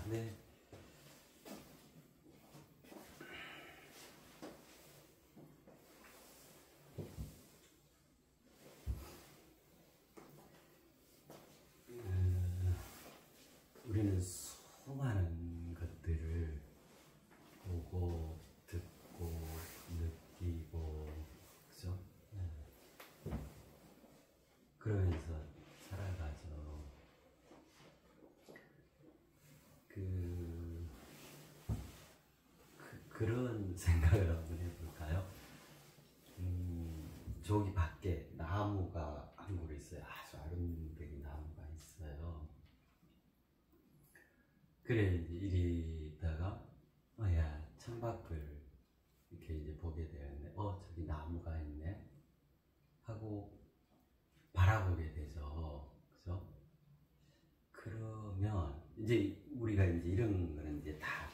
네. 우리는 수많은 것들을 보고 듣고 느끼고, 그죠? 그러면서 살아가죠. 그런 생각을 한번 해볼까요? 저기 밖에 나무가 한 그루 있어요. 아주 아름다운 나무가 있어요. 그래, 이제 이리 있다가, 야, 창밖을 이렇게 이제 보게 되었네. 저기 나무가 있네. 하고 바라보게 되죠. 그죠? 그러면, 이제 우리가 이제 이런 거는 이제 다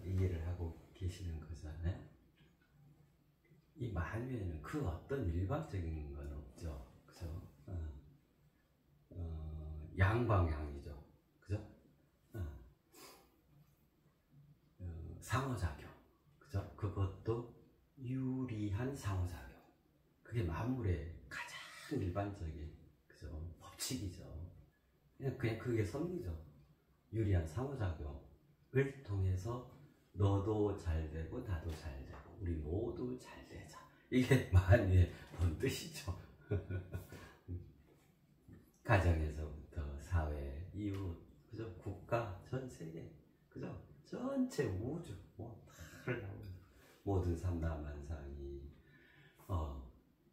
이해를 하고 계시는 거잖아요. 이 만유에는 그 어떤 일반적인 건 없죠. 그죠? 양방향이죠. 그죠? 상호작용. 그죠? 그것도 유리한 상호작용. 그게 만물의 가장 일반적인, 그죠? 법칙이죠. 그냥 그게 섭리죠. 유리한 상호작용을 통해서 너도 잘 되고 나도 잘 되고 우리 모두 잘 되자. 이게 만유의 본 뜻이죠. 가정에서부터 사회, 이웃, 그죠? 국가, 전 세계, 그죠? 전체 우주, 모든 삼라만상이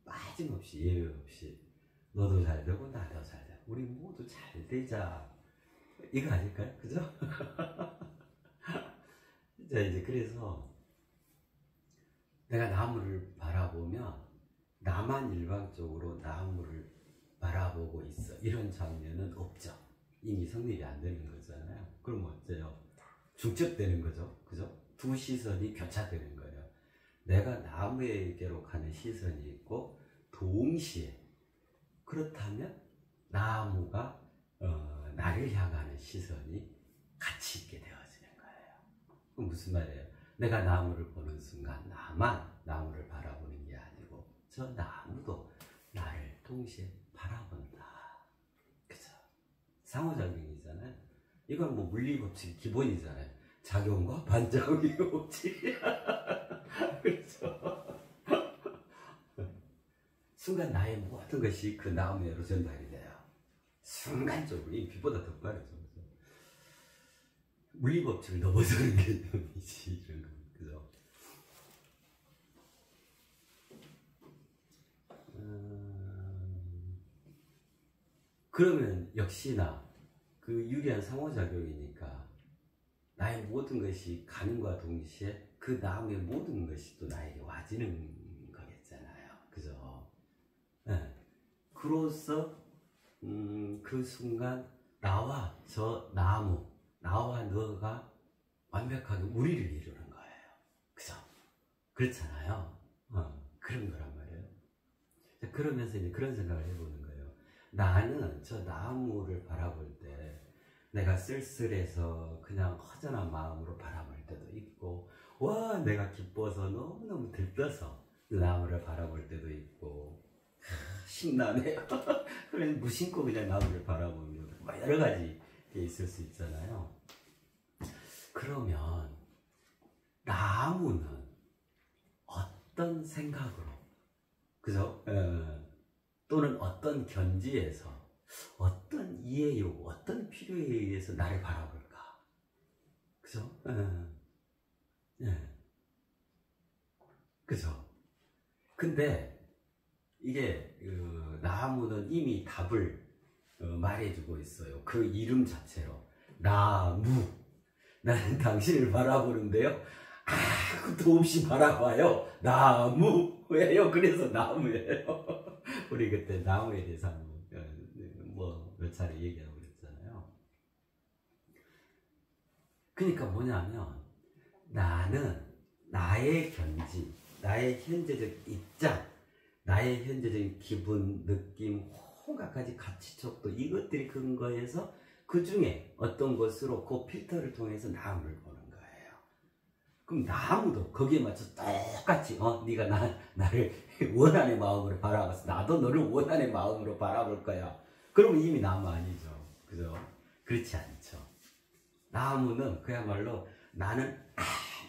빠짐없이 예외 없이 너도 잘 되고 나도 잘 되고 우리 모두 잘 되자. 이거 아닐까요? 그죠? 자, 이제 그래서 내가 나무를 바라보면 나만 일방적으로 나무를 바라보고 있어. 이런 장면은 없죠. 이미 성립이 안 되는 거잖아요. 그럼 어때요? 중첩되는 거죠. 그죠? 두 시선이 교차되는 거예요. 내가 나무에게로 가는 시선이 있고 동시에 그렇다면 나무가 나를 향하는 시선이 같이 있게 되어지는 거예요. 그럼 무슨 말이에요? 내가 나무를 보는 순간 나만 나무를 바라보는 게 아니고 저 나무도 나를 동시에 바라본다. 그죠? 상호작용이잖아요. 이건 뭐 물리법칙 기본이잖아요. 작용과 반작용의 법칙. 그렇죠? 순간 나의 모든 것이 그 나무에로 전달이 돼요. 순간적으로. 이 빛보다 더 빠르죠. 물리법칙을 넘어서는 개념이지. 이런 거. 그죠? 그러면 역시나 그 유리한 상호작용이니까 나의 모든 것이 가는과 동시에 그 나무의 모든 것이 또 나에게 와지는 거겠잖아요. 그죠? 네. 그로써 그 순간 나와 저 나무, 나와 너가 완벽하게 우리를 이루는 거예요. 그죠? 그렇잖아요. 그런 거란 말이에요. 그러면서 이제 그런 생각을 해보는 거예요. 나는 저 나무를 바라볼 때 내가 쓸쓸해서 그냥 허전한 마음으로 바라볼 때도 있고, 와, 내가 기뻐서 너무너무 들떠서 그 나무를 바라볼 때도 있고, 신나네요. 그래, 무심코 그냥 나무를 바라보면 여러 가지 게 있을 수 있잖아요. 그러면 나무는 어떤 생각으로, 그죠? 또는 어떤 견지에서 어떤 이해요, 어떤 필요에 의해서 나를 바라볼까? 그죠? 그죠? 근데 이게 나무는 이미 답을 말해주고 있어요. 그 이름 자체로. 나무. 나는 당신을 바라보는데요. 아무것도 없이 바라봐요. 나무예요. 그래서 나무예요. 우리 그때 나무에 대해서 몇 차례 얘기하고 그랬잖아요. 그러니까 뭐냐면 나는 나의 견지, 나의 현재적 입장, 나의 현재적인 기분, 느낌, 온갖 가지 가치척도 이것들이 근거해서 그 중에 어떤 것으로 그 필터를 통해서 나무를 보는 거예요. 그럼 나무도 거기에 맞춰 똑같이 네가 나를 원한의 마음으로 바라봤어. 나도 너를 원한의 마음으로 바라볼 거야. 그러면 이미 나무 아니죠. 그죠? 그렇지 않죠. 나무는 그야말로 나는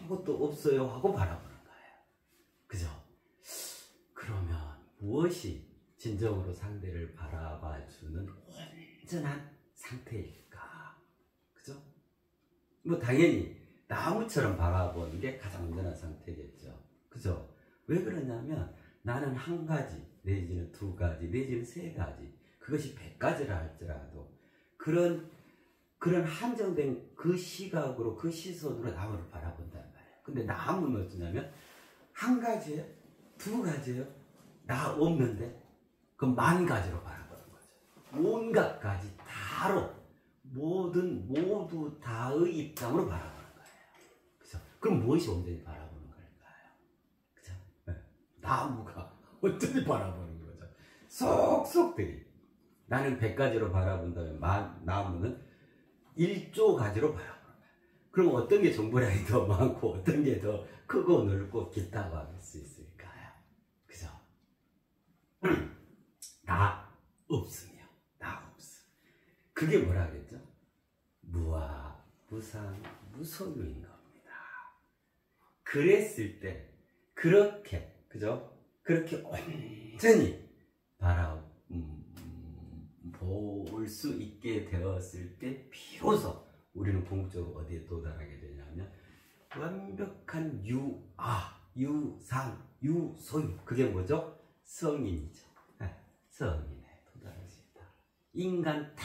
아무것도 없어요 하고 바라보는 거예요. 그죠? 그러면 무엇이 진정으로 상대를 바라봐주는 온전한 상태일까? 그죠? 뭐 당연히 나무처럼 바라보는 게 가장 온전한 상태겠죠. 그죠? 왜 그러냐면 나는 한 가지 내지는 두 가지 내지는 세 가지 그것이 100가지라 할지라도 그런 한정된 그 시각으로 그 시선으로 나무를 바라본단 말이에요. 근데 나무는 어쩌냐면 한 가지예요? 두 가지예요? 나 없는데 그럼 10,000가지로 바라보는 거죠. 온갖 가지 다로 모두 다의 입장으로 바라보는 거예요. 그죠? 그럼 무엇이 온전히 바라보는 걸까요? 그죠? 네. 나무가 온전히 바라보는 거죠. 쏙쏙들이 나는 100가지로 바라본다면 나무는 1조 가지로 바라보는 거예요. 그럼 어떤 게 정보량이 더 많고 어떤 게 더 크고 넓고 깊다고 할 수 있을까요? 그죠? 나 없으며 나 없음. 그게 뭐라 그랬죠? 무아, 무상, 무소유인 겁니다. 그랬을 때 그렇게 그죠? 그렇게 온전히 볼 수 있게 되었을 때 비로소 우리는 궁극적으로 어디에 도달하게 되냐면 완벽한 유아, 유상, 유소유. 그게 뭐죠? 성인이죠. 성인에 도달할 수 있다. 인간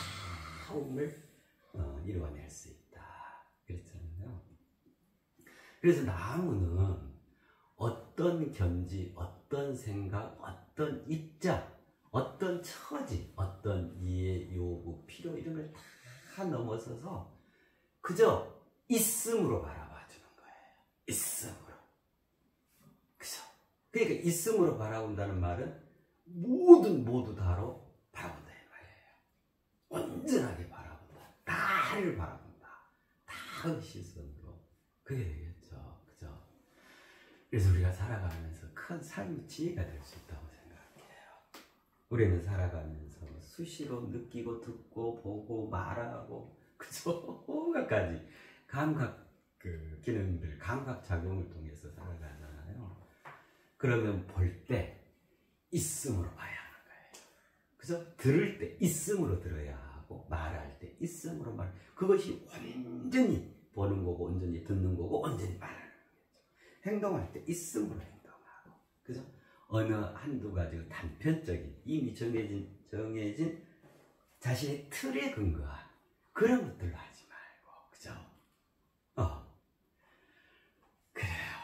타움을 이루어낼 수 있다. 그랬잖아요. 그래서 나무는 어떤 견지, 어떤 생각, 어떤 입장, 어떤 처지, 어떤 이해, 요구, 필요 이런 걸 다 넘어서서 그저 있음으로 바라봐주는 거예요. 있음으로. 그죠? 그러니까 있음으로 바라본다는 말은 모두 다로 바라본다 이 말이에요. 온전하게 바라본다. 다를 바라본다. 다의 시선으로. 그게 되겠죠. 그죠? 그래서 우리가 살아가면서 큰 삶의 지혜가 될 수 있다고 생각해요. 우리는 살아가면서 수시로 느끼고 듣고 보고 말하고 그죠? 온갖 가지 감각 기능들, 감각 작용을 통해서 살아가잖아요. 그러면 볼 때 있음으로 봐야 하는 거예요. 그죠? 들을 때 있음으로 들어야 하고 말할 때 있음으로 말. 그것이 온전히 보는 거고 온전히 듣는 거고 온전히 말하는 거죠. 행동할 때 있음으로 행동하고 그죠? 어느 한두 가지 단편적인 이미 정해진 자신의 틀에 근거한 그런 것들로 하지 말고 그죠? 그래요.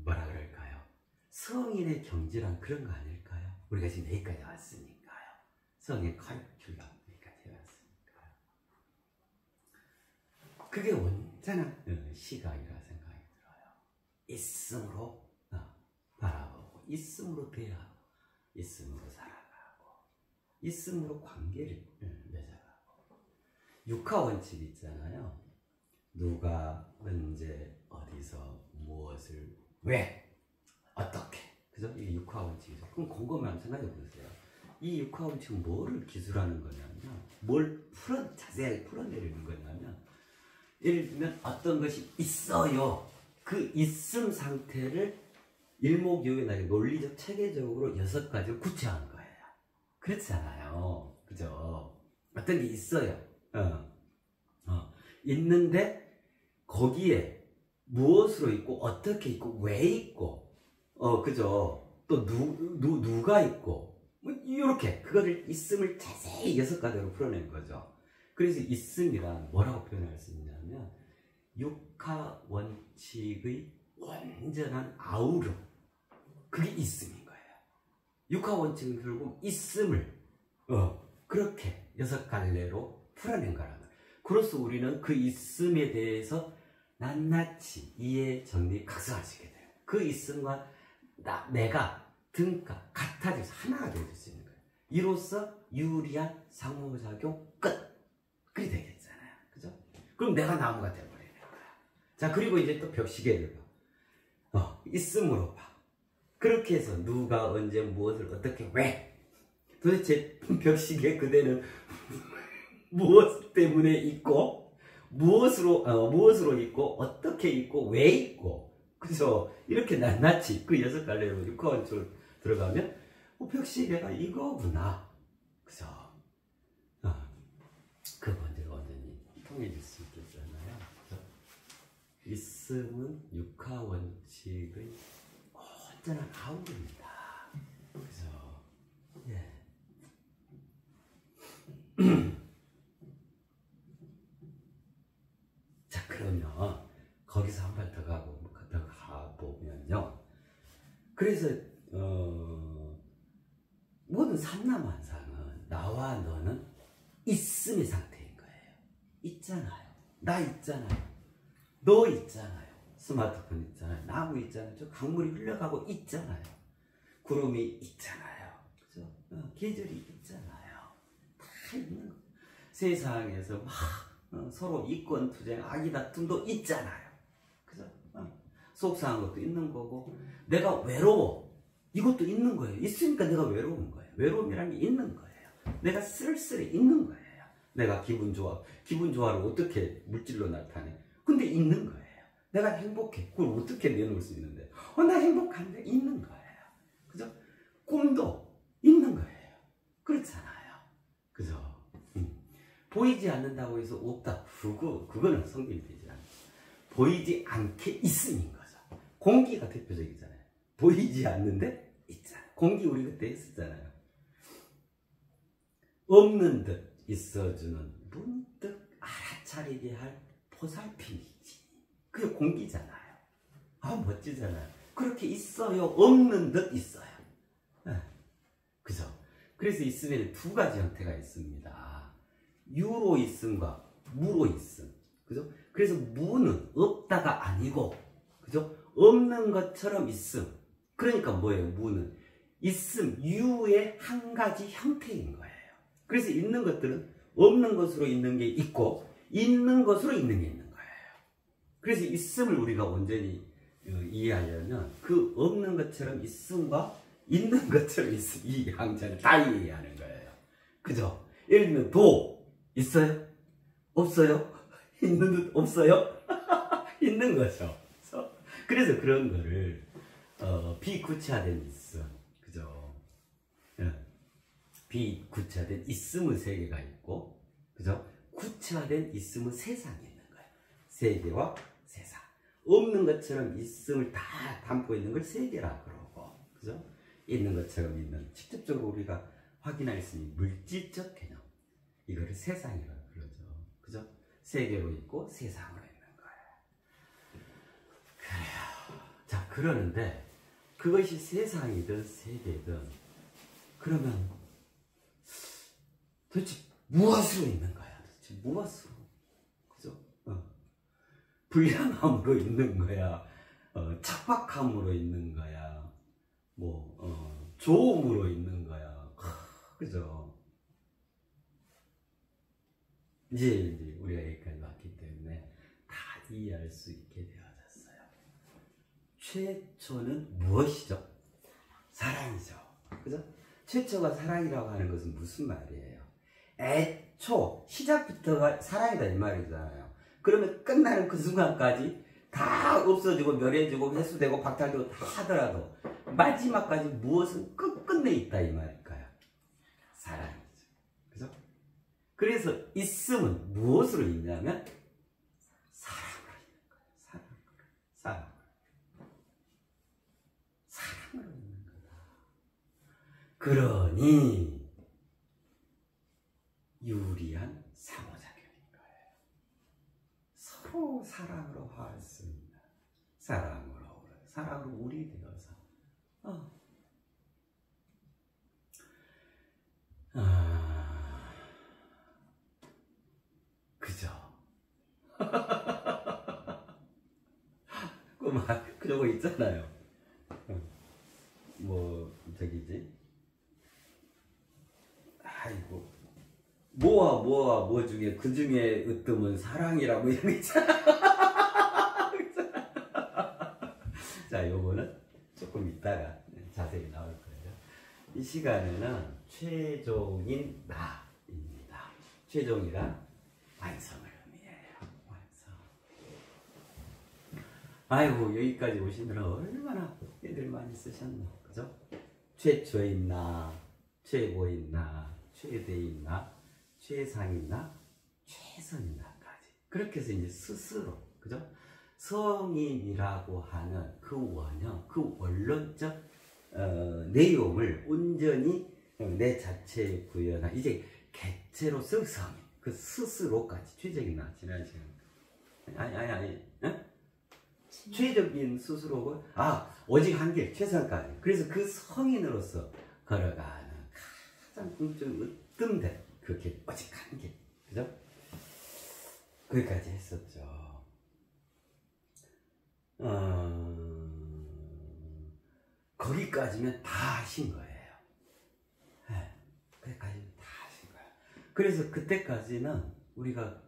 뭐라 그럴까요? 성인의 경지란 그런 거 아닐까요? 우리가 지금 여기까지 왔으니까요. 성인 커리큘럼 여기까지 왔으니까요. 그게 온전한 시각이라 생각이 들어요. 있음으로 바라보고 있음으로 대하고 있음으로 살아가고 있음으로 관계를 맺어가고 육하 원칙 있잖아요. 누가 언제 어디서 무엇을 왜 어떻게 그죠? 이게 육하 원칙이죠. 그럼 곰곰이 생각해 보세요. 이 육하 원칙은 뭐를 기술하는 거냐면 뭘 자세하게 풀어내리는 거냐면 예를 들면 어떤 것이 있어요. 그 있음 상태를 일목요연하게 논리적 체계적으로 6가지를 구체화한 거예요. 그렇잖아요. 그죠? 어떤 게 있어요. 있는데 거기에 무엇으로 있고 어떻게 있고 왜 있고 그죠? 또 누가 있고 뭐 이렇게 그거를 있음을 자세히 6가지로 풀어낸 거죠. 그래서 있음이란 뭐라고 표현할 수 있냐면 육하 원칙의 완전한 아우르 그게 있음인 거예요. 육하 원칙은 결국 있음을 그렇게 6갈래로 풀어낸 거라는 거예요. 그로써 우리는 그 있음에 대해서 낱낱이 이해, 정리, 각성할 수 있게 돼요. 그 있음과 내가 같아져서 하나가 될 수 있는 거예요. 이로써 유리한 상호작용 끝. 그럼 내가 나무가 되어버리는 거야. 자, 그리고 이제 또 벽시계를 봐. 있음으로 봐. 그렇게 해서 누가 언제 무엇을 어떻게 왜? 도대체 벽시계 그대는 무엇 때문에 있고 무엇으로 있고 어떻게 있고 왜 있고 그죠? 이렇게 낱낱이 그 6갈래로 6화원줄 들어가면 벽시계가 이거구나 그죠? 그 문제가 완전히 통일될 수 있겠잖아요. 그죠? 있음은 6화원칙의 온전한 아우입니다. 그죠? 예. 자, 그러면 거기서 한 발 더 가보면요. 그래서 모든 삼라만상은 나와 너는 있음의 상태인 거예요. 있잖아요. 나 있잖아요. 너 있잖아요. 스마트폰 있잖아요. 나무 있잖아요. 저 강물이 흘러가고 있잖아요. 구름이 있잖아요. 그죠? 계절이 있잖아요. 다 있는 거. 세상에서 막 서로 이권 투쟁, 악의 다툼도 있잖아요. 그죠? 속상한 것도 있는 거고, 내가 외로워. 이것도 있는 거예요. 있으니까 내가 외로운 거예요. 외로움이라는 게 있는 거예요. 내가 쓸쓸해 있는 거예요. 내가 기분 좋아. 기분 좋아를 어떻게 물질로 나타내? 근데 있는 거예요. 내가 행복해. 그걸 어떻게 내놓을 수 있는데? 나 행복한데 있는 거예요. 그죠? 꿈도 있는 거예요. 그렇잖아요. 그죠? 보이지 않는다고 해서 없다. 그거는 성립이 되지 않아요. 보이지 않게 있음인 거죠. 공기가 대표적이잖아요. 보이지 않는데 있잖아요. 공기 우리 그때 했었잖아요. 없는 듯 있어주는 문득 알아차리게 할 보살핌이지. 그게 공기잖아요. 멋지잖아요. 그렇게 있어요. 없는 듯 있어요. 그죠? 그래서 있음에는 두 가지 형태가 있습니다. 유로 있음과 무로 있음. 그죠? 그래서 무는 없다가 아니고, 그죠? 없는 것처럼 있음. 그러니까 뭐예요? 무는 있음, 유의 한 가지 형태인 거예요. 그래서 있는 것들은 없는 것으로 있는 게 있고, 있는 것으로 있는 게 있는 거예요. 그래서 있음을 우리가 온전히 이해하려면 그 없는 것처럼 있음과 있는 것처럼 있음, 이 양자를 다 이해하는 거예요. 그죠? 예를 들면 도 있어요? 없어요? 있는 듯 없어요? 있는 거죠. 그래서 그런 거를 비구체화된 있음, 그죠? 비구체화된 있음은 세계가 있고, 그죠? 구체화된 있음은 세상이 있는 거예요. 세계와 세상. 없는 것처럼 있음을 다 담고 있는 걸 세계라 그러고, 그죠? 있는 것처럼 있는, 직접적으로 우리가 확인할 수 있는 물질적 개념, 이거를 세상이라고 그러죠. 그죠? 세계로 있고 세상으로 있는 거예요. 그래요. 자, 그러는데 그것이 세상이든 세계든 그러면 도대체 무엇으로 있는 거야? 도대체 무엇으로? 그죠? 불량함으로 있는 거야? 착박함으로 있는 거야? 좋음으로 있는 거야? 그죠? 이제 우리가 여기까지 왔기 때문에 다 이해할 수 있게 되어졌어요. 최초는 무엇이죠? 사랑이죠. 그죠? 최초가 사랑이라고 하는 것은 무슨 말이에요? 애초, 시작부터가 사랑이다 이 말이잖아요. 그러면 끝나는 그 순간까지 다 없어지고 멸해지고 회수되고 박탈되고 다 하더라도 마지막까지 무엇은 끝끝내 있다 이 말일까요? 사랑이죠. 그죠? 그래서 있음은 무엇으로 있냐면 사랑으로 있는 거예요. 사랑으로 있는 거다. 그러니 유리한 상호작용인 거예요. 서로 사랑으로 할 수 있는, 사랑으로 우리 되어서 그죠? 그거 있잖아요. 저기지? 아이고, 뭐와 뭐와 뭐 중에 그 중에 으뜸은 사랑이라 뭐 이런 거 있잖아. 자, 요거는 조금 이따가 자세히 나올 거예요. 이 시간에는 최종인 나입니다. 최종이란 완성을 의미해요. 완성. 아이고, 여기까지 오시느라 얼마나 애들 많이 쓰셨노, 그죠? 최초인 나, 최고인 나, 최대인 나, 최상인 나, 최선인 나까지. 그렇게 해서 이제 스스로, 그죠? 성인이라고 하는 그 원형, 그 원론적 내용을 온전히 내 자체에 구현한 이제 개체로서 성인, 그 스스로까지 최적인 나 지난 시간 아니 응? 최적인 스스로고 오직 한 길 최선까지. 그래서 그 성인으로서 걸어가는 가장 궁극적인 으뜸된 그 길, 오직 한 길, 그죠? 거기까지 했었죠. 거기까지면 다 하신 거예요. 네, 거기까지는 다 하신 거예요. 그래서 그때까지는 우리가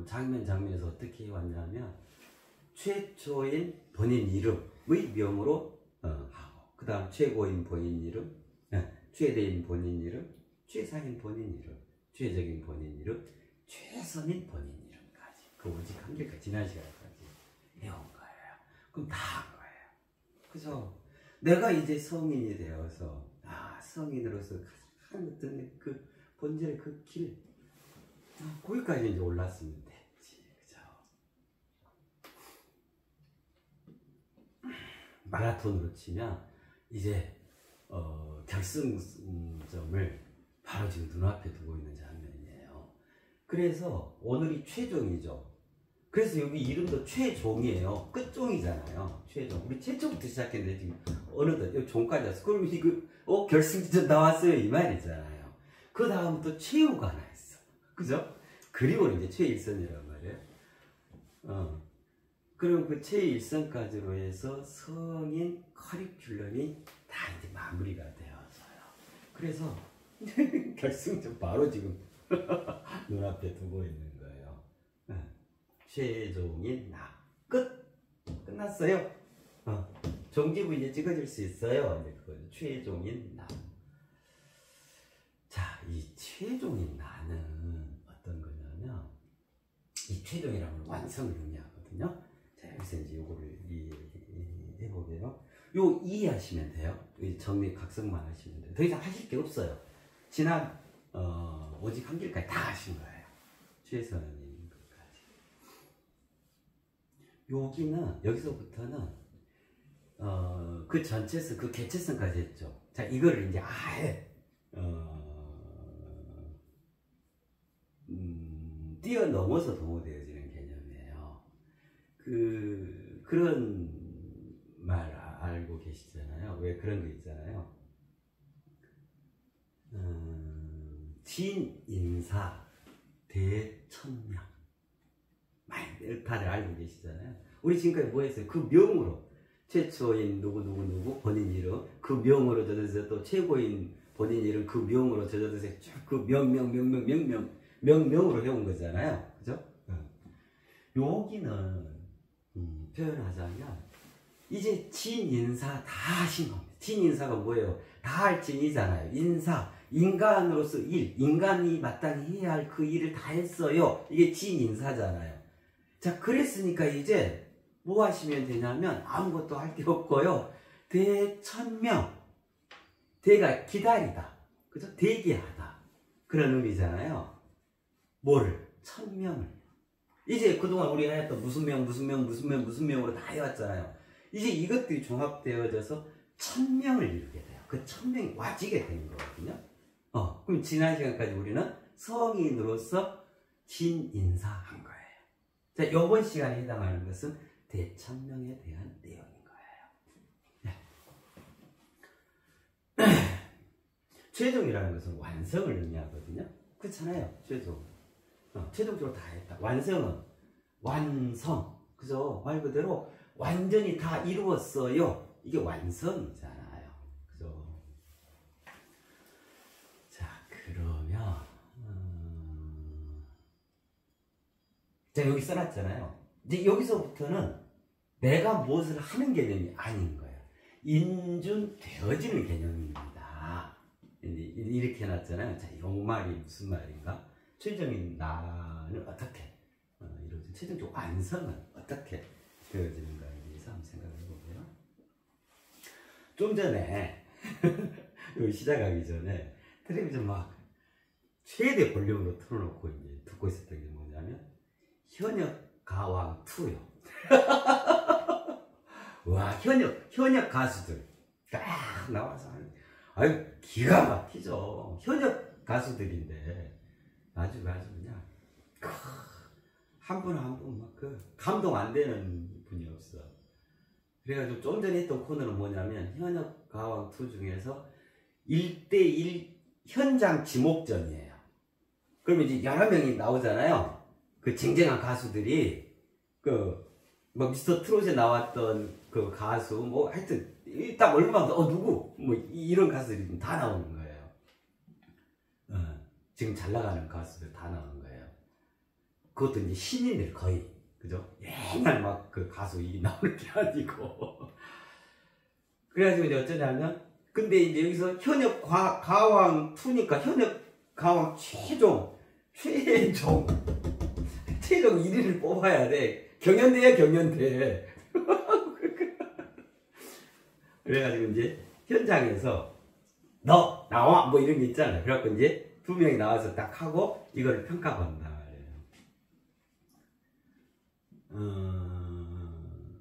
장면에서 어떻게 해왔냐면 최초인 본인 이름의 명으로 하고, 그 다음 최고인 본인 이름, 최대인 본인 이름, 최상인 본인 이름, 최적인 본인 이름, 최선인 본인 이름까지, 그 오직 한 길까지 지난 시간까지 해온 거예요. 그럼 다 한 거예요. 그죠? 내가 이제 성인이 되어서 성인으로서 가장 어떤 그 본질의 그 길, 거기까지 이제 올랐으면 됐지, 그죠? 마라톤으로 치면 이제 결승점을 바로 지금 눈앞에 두고 있는 장면이에요. 그래서 오늘이 최종이죠. 그래서 여기 이름도 최종이에요. 끝종이잖아요. 최종. 우리 최초부터 시작했는데 지금 어느덧 여기 종까지 왔어. 그럼 이거 결승전 나왔어요 이 말이잖아요. 그 다음 또 최후가 하나 있어. 그죠? 그리고 이제 최일선이란 말이에요. 그럼 그 최일선까지로 해서 성인 커리큘럼이 다 이제 마무리가 되어서요. 그래서 결승전 바로 지금 눈앞에 두고 있는 거예요. 최종인 나. 끝났어요. 종지부 이제 찍어질 수 있어요. 이제 그거죠. 최종인 나. 자, 이 최종인 나는 어떤 거냐면, 이 최종이라는 건 완성을 의미하거든요. 자, 여기서 이제 요거를 해보게요. 요 이해하시면 돼요. 정리 각성만 하시면 돼요. 더 이상 하실 게 없어요. 지난 오직 한 길까지 다 하신 거예요. 최선인 것까지. 여기는 여기서부터는 그 전체성, 그 개체성까지 했죠. 자, 이거를 이제 아예 뛰어넘어서 동호되어지는 개념이에요. 그런 말 알고 계시잖아요. 왜 그런 거 있잖아요. 진인사 대천명. 많이 다들 알고 계시잖아요. 우리 지금까지 뭐 했어요? 그 명으로 최초인 누구 본인 이름, 그 명으로 젖어서 또 최고인 본인 이름, 그 명으로 젖어서 그 명으로 해온 거잖아요. 그죠? 여기는 표현하자면 이제 진인사 다 하신 겁니다. 진인사가 뭐예요? 다 할 진이잖아요. 인사, 인간으로서 일, 인간이 마땅히 해야 할 그 일을 다 했어요. 이게 진인사잖아요. 자, 그랬으니까 이제 뭐 하시면 되냐면 아무것도 할 게 없고요. 대천명. 대가 기다리다. 그죠? 대기하다. 그런 의미잖아요. 뭐를? 천명을. 이제 그동안 우리가 했던 무슨 명으로 다 해왔잖아요. 이제 이것들이 종합되어져서 천명을 이루게 돼요. 그 천명이 와지게 되는 거거든요. 그럼 지난 시간까지 우리는 성인으로서 진인사한 거예요. 자, 이번 시간에 해당하는 것은 대천명에 대한 내용인 거예요. 네. 최종이라는 것은 완성을 의미하거든요. 그렇잖아요. 최종적으로 다 했다. 완성은 완성. 그죠? 말 그대로 완전히 다 이루었어요. 이게 완성이잖아요. 그죠? 자, 그러면 제가 여기 써놨잖아요. 이제 여기서부터는 내가 무엇을 하는 개념이 아닌 거예요. 인준되어지는 개념입니다. 이렇게 해놨잖아요. 자, 용말이 무슨 말인가? 최종적인 나는 어떻게 이루어진 최종적 완성은 어떻게 되어지는가에 대해서 한번 생각을 해보고요. 좀 전에 여기 시작하기 전에 텔레비전 막 최대 볼륨으로 틀어놓고 이제 듣고 있었던 게 뭐냐면 현역 가왕 2요. 와, 현역 가수들 딱 나와서 아유 기가 막히죠. 현역 가수들인데 아주 그냥 한 분 한 분 막 감동 안 되는 분이 없어. 그래가지고 좀 전에 했던 코너는 뭐냐면 현역 가왕 2 중에서 1대1 현장 지목전이에요. 그러면 이제 여러 명이 나오잖아요. 그 쟁쟁한 가수들이 뭐 미스터 트롯에 나왔던 그 가수 뭐 하여튼 딱 얼마나 누구 뭐 이런 가수들이 다 나오는 거예요. 지금 잘 나가는 가수들 다 나오는 거예요. 그것도 이제 신인들 거의 그죠? 옛날 막 그 가수 이 나오는 게 아니고. 그래가지고 이제 어쩌냐면 근데 이제 여기서 현역 가왕 2니까 현역 가왕 최종 1위를 뽑아야 돼. 경연대야 경연대. 그래가지고 이제 현장에서 너 나와 뭐 이런 게 있잖아요. 그래갖고 이제 두 명이 나와서 딱 하고 이거를 평가받는단 말이에요.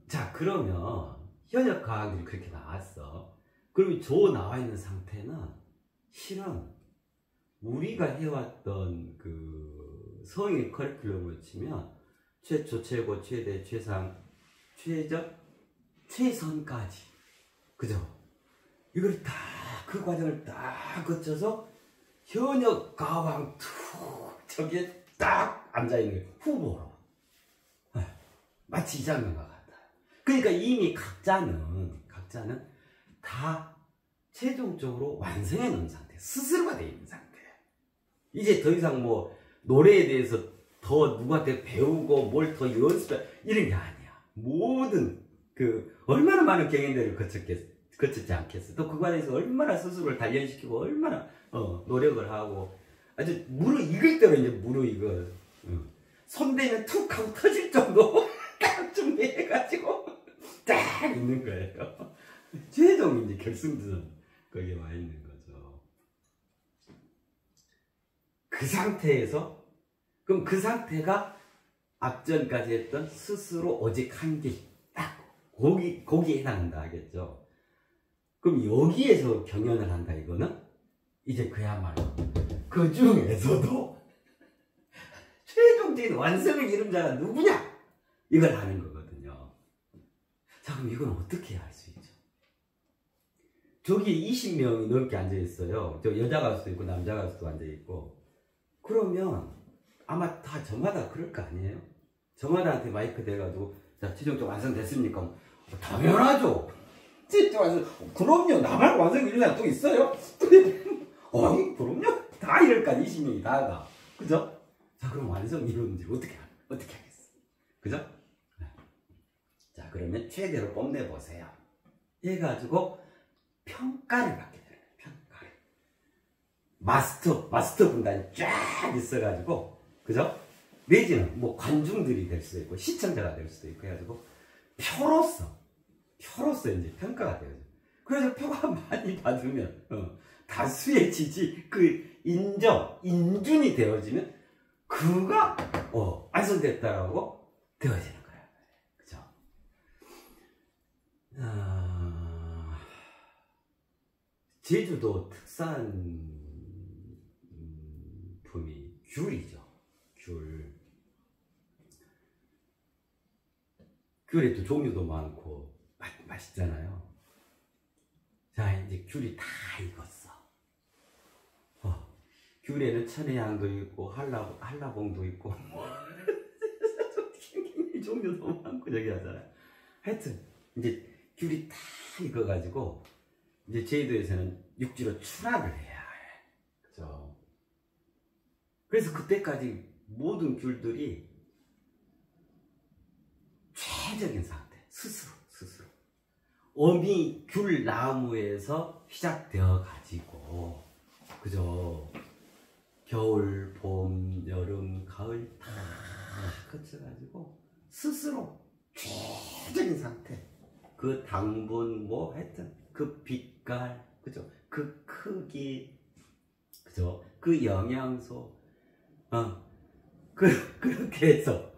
자, 그러면 현역 가왕들이 그렇게 나왔어. 그러면 저 나와 있는 상태는 실은 우리가 해왔던 그 성인 커리큘럼을 치면 최초, 최고, 최대, 최상, 최적, 최선까지. 그죠? 이걸 다, 그 과정을 딱 거쳐서 현역 가왕 2 저기에 딱 앉아있는 거예요. 후보로. 마치 이 장면과 같아요. 그러니까 이미 각자는 다 최종적으로 완성해 놓은 상태, 스스로가 되어 있는 상태예요. 이제 더 이상 뭐 노래에 대해서 더 누구한테 배우고 뭘 더 연습해 이런 게 아니야. 모든 얼마나 많은 경연대를 거쳤지 않겠어. 또 그 과정에서 얼마나 스스로를 단련시키고 얼마나 노력을 하고 아주 무르익을 대로 이제 무르익을 손대면 툭 하고 터질 정도 딱 준비해가지고 딱 있는 거예요. 최종 이제 결승전 거기에 와 있는 거죠. 그 상태에서 그럼 그 상태가 앞전까지 했던 스스로 오직 한 길 딱 거기에 해당한다 하겠죠. 그럼 여기에서 경연을 한다 이거는 이제 그야말로 그 중에서도 최종적인 완성을 이룬 자가 누구냐 이걸 하는 거거든요. 자, 그럼 이건 어떻게 할 수 있죠? 저기 20명이 넘게 앉아있어요. 저 여자 가수도 있고 남자 가수도 앉아있고. 그러면 아마 다 저마다 그럴 거 아니에요? 저마다한테 마이크 대가지고 자, 최종적 완성됐습니까? 당연하죠. 최종 완성. 그럼요. 나 말고 완성 이런 사람 또 있어요? 그럼요. 다 이럴까 20명이 다가. 그죠? 자, 그럼 완성 이루는지 어떻게 하겠어? 그죠? 자, 그러면 최대로 뽐내보세요. 해가지고 평가를 받게 되는 거예요. 평가를. 마스터 분단이 쫙 있어가지고, 그죠? 내지는 뭐 관중들이 될 수도 있고, 시청자가 될 수도 있고 해가지고, 표로서 이제 평가가 되어요. 그래서 표가 많이 받으면, 다수의 지지, 인준이 되어지면, 그가, 완성됐다라고 되어지는 거예요. 그죠? 제주도 특산품이 귤이죠. 귤에 또 종류도 많고 맛있잖아요. 자, 이제 귤이 다 익었어. 귤에는 천혜향도 있고 한라봉도 있고 종류도 많고 저기 하잖아요. 하여튼 이제 귤이 다 익어가지고 이제 제주도에서는 육지로 출하를 해야 해. 그죠? 그래서 그때까지 모든 귤들이 최적인 상태. 스스로. 어미 귤 나무에서 시작되어 가지고, 그죠? 겨울, 봄, 여름, 가을 다 거쳐가지고 스스로 최적인 상태. 그 당분 뭐 하여튼 그 빛깔, 그죠? 그 크기, 그죠? 그 영양소, 그렇게 해서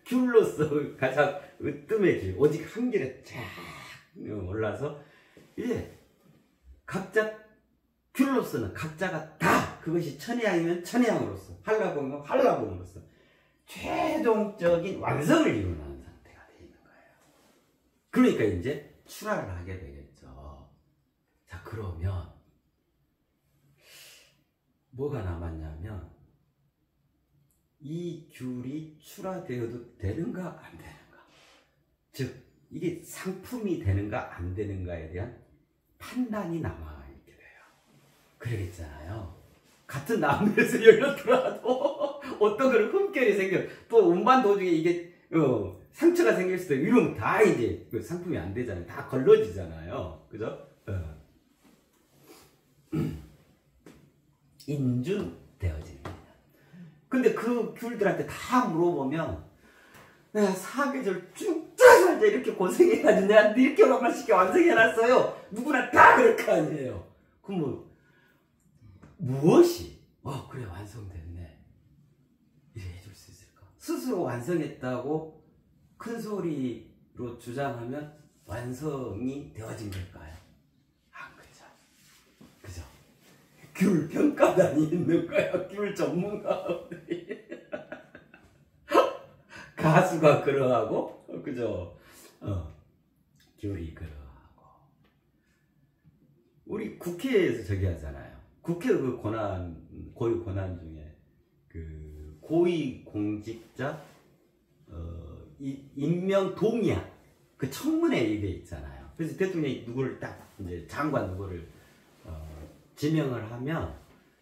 귤로서 가장 으뜸해질 오직 한 길에 쫙 올라서 이제 각자 귤로서는 각자가 다 그것이 천혜향이면 천혜향으로서, 한라봉이면 한라봉으로서 최종적인 완성을 이루는 상태가 되어 있는 거예요. 그러니까 이제 출하를 하게 되겠죠. 자, 그러면 뭐가 남았냐면 이 귤이 출하되어도 되는가 안 되는가, 즉 이게 상품이 되는가 안 되는가에 대한 판단이 남아있게 돼요. 그러겠잖아요. 같은 나무에서 열렸더라도 어떤 그런 흠결이 생겨, 또 운반 도중에 이게 상처가 생길 수도 있고 이러면 다 이제 그 상품이 안 되잖아요. 다 걸러지잖아요. 그죠? 인준되어지는 거예요. 근데 그 귤들한테 다 물어보면 내가 사계절 쭉 살자 이렇게 고생해가지고 내가 이렇게 얼마씩 완성해놨어요. 누구나 다 그럴 거 아니에요. 그럼 뭐 무엇이 그래 완성됐네 이래 해줄 수 있을까? 스스로 완성했다고 큰 소리로 주장하면 완성이 되어진 걸까요? 안 그죠. 그죠? 귤 평가단이 있는 거야. 귤 전문가들이. 가수가 그러하고, 그죠? 귤이 그러하고. 우리 국회에서 저기 하잖아요. 국회 그 고위 권한 중에 그 고위공직자 임명 동의안 그 청문회 이게 있잖아요. 그래서 대통령이 누구를 딱 이제 장관 누구를 지명을 하면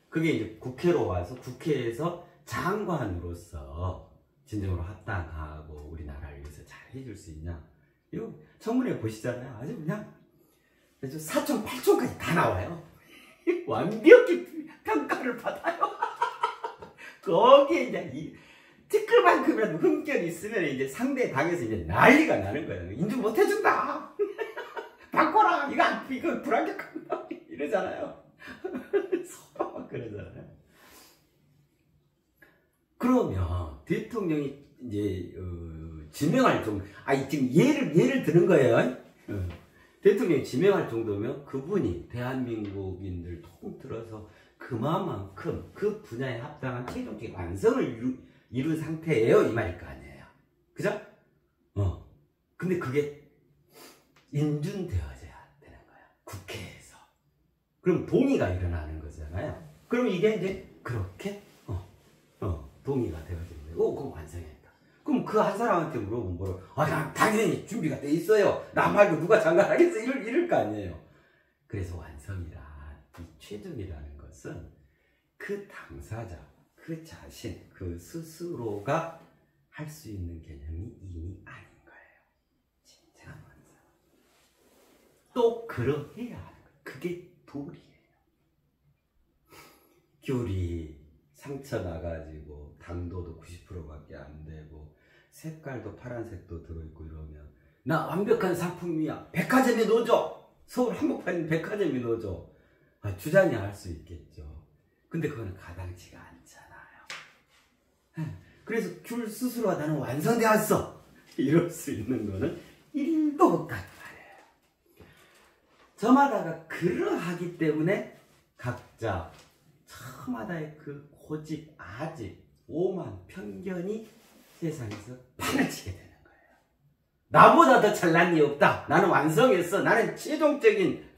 그게 이제 국회로 와서 국회에서 장관으로서 진정으로 합당하고 우리나라를 위해서 잘 해줄 수 있냐, 이거 청문회 보시잖아요. 아주 그냥 사촌 8촌까지 다 나와요. 완벽히 평가를 받아요. 거기에 이제 이 티끌만큼이라도 흠결이 있으면 이제 상대 당에서 이제 난리가 나는 거예요. 인준 못 해준다. 바꿔라. 이거 불합격한다. 이러잖아요. 서로 막 그러잖아요. 그러면 대통령이 이제 지명할 정도, 지금 예를 드는 거예요. 대통령이 지명할 정도면 그분이 대한민국인들 통틀어서 그만큼 그 분야에 합당한 최종적인 완성을 이룬 상태예요, 이 말일 거 아니에요. 그죠? 근데 그게 인준되어져야 되는 거야, 국회에서. 그럼 동의가 일어나는 거잖아요. 그럼 이게 이제 그렇게 동의가 되어지는 거예요. 그럼 완성했다. 그럼 그 한 사람한테 물어보면 난 당연히 준비가 돼 있어요. 나 말고 누가 장관하겠어? 이럴 거 아니에요. 그래서 완성이란, 이 최종이라는 것은 그 당사자, 그 자신, 그 스스로가 할 수 있는 개념이 이미 아닌 거예요. 진정한 완성. 또 그러해야 하는 거예요. 그게 도리예요. 귤이 상처 나가지고 당도도 90%밖에 안 되고 색깔도 파란색도 들어있고 이러면 나 완벽한 상품이야. 백화점에 넣어줘. 서울 한복판에 백화점에 넣어줘. 주장이 할 수 있겠죠. 근데 그거는 가당치가 않잖아요. 그래서 귤 스스로가 나는 완성되었어. 이럴 수 있는 거는 1도 없다는 말이에요. 저마다가 그러하기 때문에 각자 저마다의 그 고집, 아집, 오만, 편견이 세상에서 판을 치게 되는 거예요. 나보다 더 잘난 이 없다. 나는 완성했어. 나는 최종적인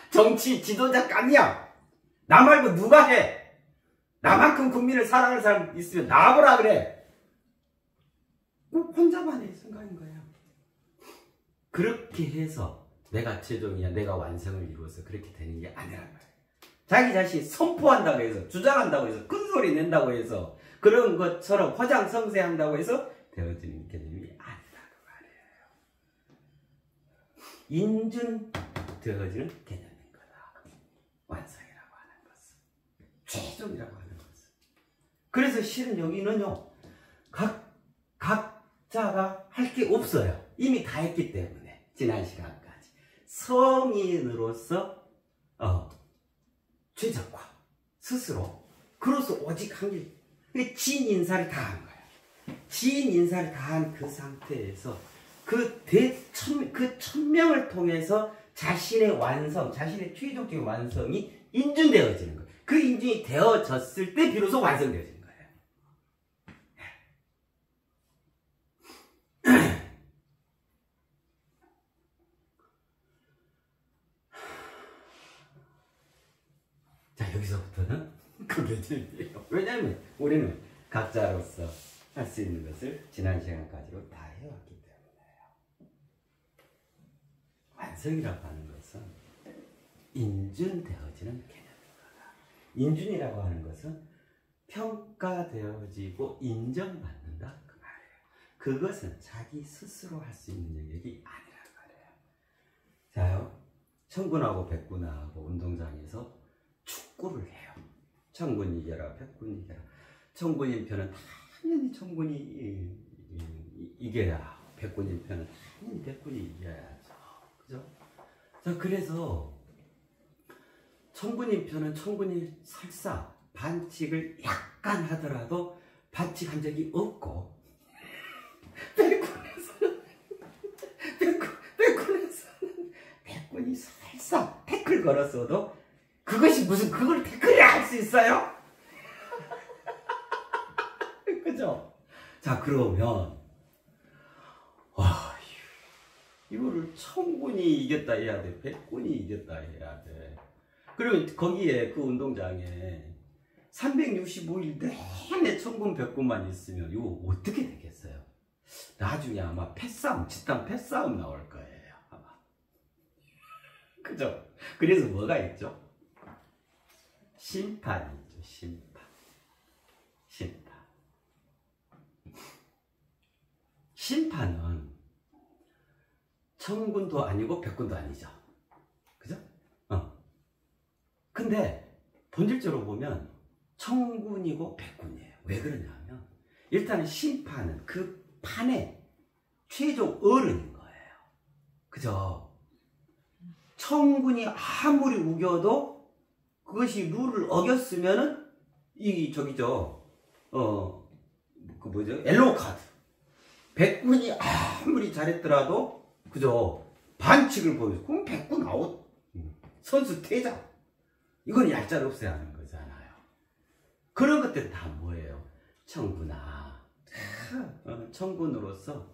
정치 지도자감이야. 나 말고 누가 해? 나만큼 국민을 사랑하는 사람 있으면 나와보라 그래. 혼자만의 생각인 거예요. 그렇게 해서 내가 최종이야, 내가 완성을 이루어서 그렇게 되는 게 아니란 말이에요. 자기 자신이 선포한다고 해서, 주장한다고 해서, 큰 소리 낸다고 해서, 그런 것처럼 화장성세한다고 해서 되어지는 개념이 아니다 그 말이에요. 인준되어지는 개념인 거다. 완성이라고 하는 것은, 최종이라고 하는 것은. 그래서 실은 여기는요, 각자가 할 게 없어요. 이미 다 했기 때문에. 지난 시간까지 성인으로서 최적화 스스로, 그로서 오직 한 길, 지인 인사를 다 한 거야. 지인 인사를 다 한 그 상태에서 그 천명을 통해서 자신의 완성, 자신의 최종적인 완성이 인준되어지는 거예요. 그 인준이 되어졌을 때 비로소 완성되어지는 거예요. 자, 여기서부터는 그게 재미예요. 왜냐하면 우리는 각자로서 할 수 있는 것을 지난 시간까지로 다 해왔기 때문에요. 완성이라고 하는 것은 인준되어지는 개념입니다. 인준이라고 하는 것은 평가되어지고 인정받는다 그 말이에요. 그것은 자기 스스로 할 수 있는 영역이 아니란 말이에요. 자요, 청군하고 백군하고 운동장에서 축구를 해요. 청군이 이겨라, 백군이 이겨라. 청군인 편은 당연히 청군이 이겨야, 백군인 편은 당연히 백군이 이겨야죠. 그죠? 자, 그래서 청군인 편은 청군이 설사 반칙을 약간 하더라도 반칙한 적이 없고, 백군에서는 백군이 설사 태클 걸었어도 그것이 무슨 그걸 태클이라 할 수 있어요? 그죠? 자, 그러면 이거를 청군이 이겼다 해야 돼, 백군이 이겼다 해야 돼. 그러면 거기에 그 운동장에 365일 내내 청군 백군만 있으면 이거 어떻게 되겠어요? 나중에 아마 패싸움, 집단 패싸움 나올 거예요 아마. 그죠? 그래서 뭐가 있죠? 심판이 있죠. 심판은 청군도 아니고 백군도 아니죠. 그죠? 근데 본질적으로 보면 청군이고 백군이에요. 왜 그러냐면 일단은 심판은 그 판의 최종 어른인 거예요. 그죠? 청군이 아무리 우겨도 그것이 룰을 어겼으면은 옐로우 카드. 백군이 아무리 잘했더라도 그죠? 반칙을 보여줘. 그럼 백군 아웃. 선수 퇴장. 이건 얄짤없어야 하는 거잖아요. 그런 것들은 다 뭐예요? 청구나 청군으로서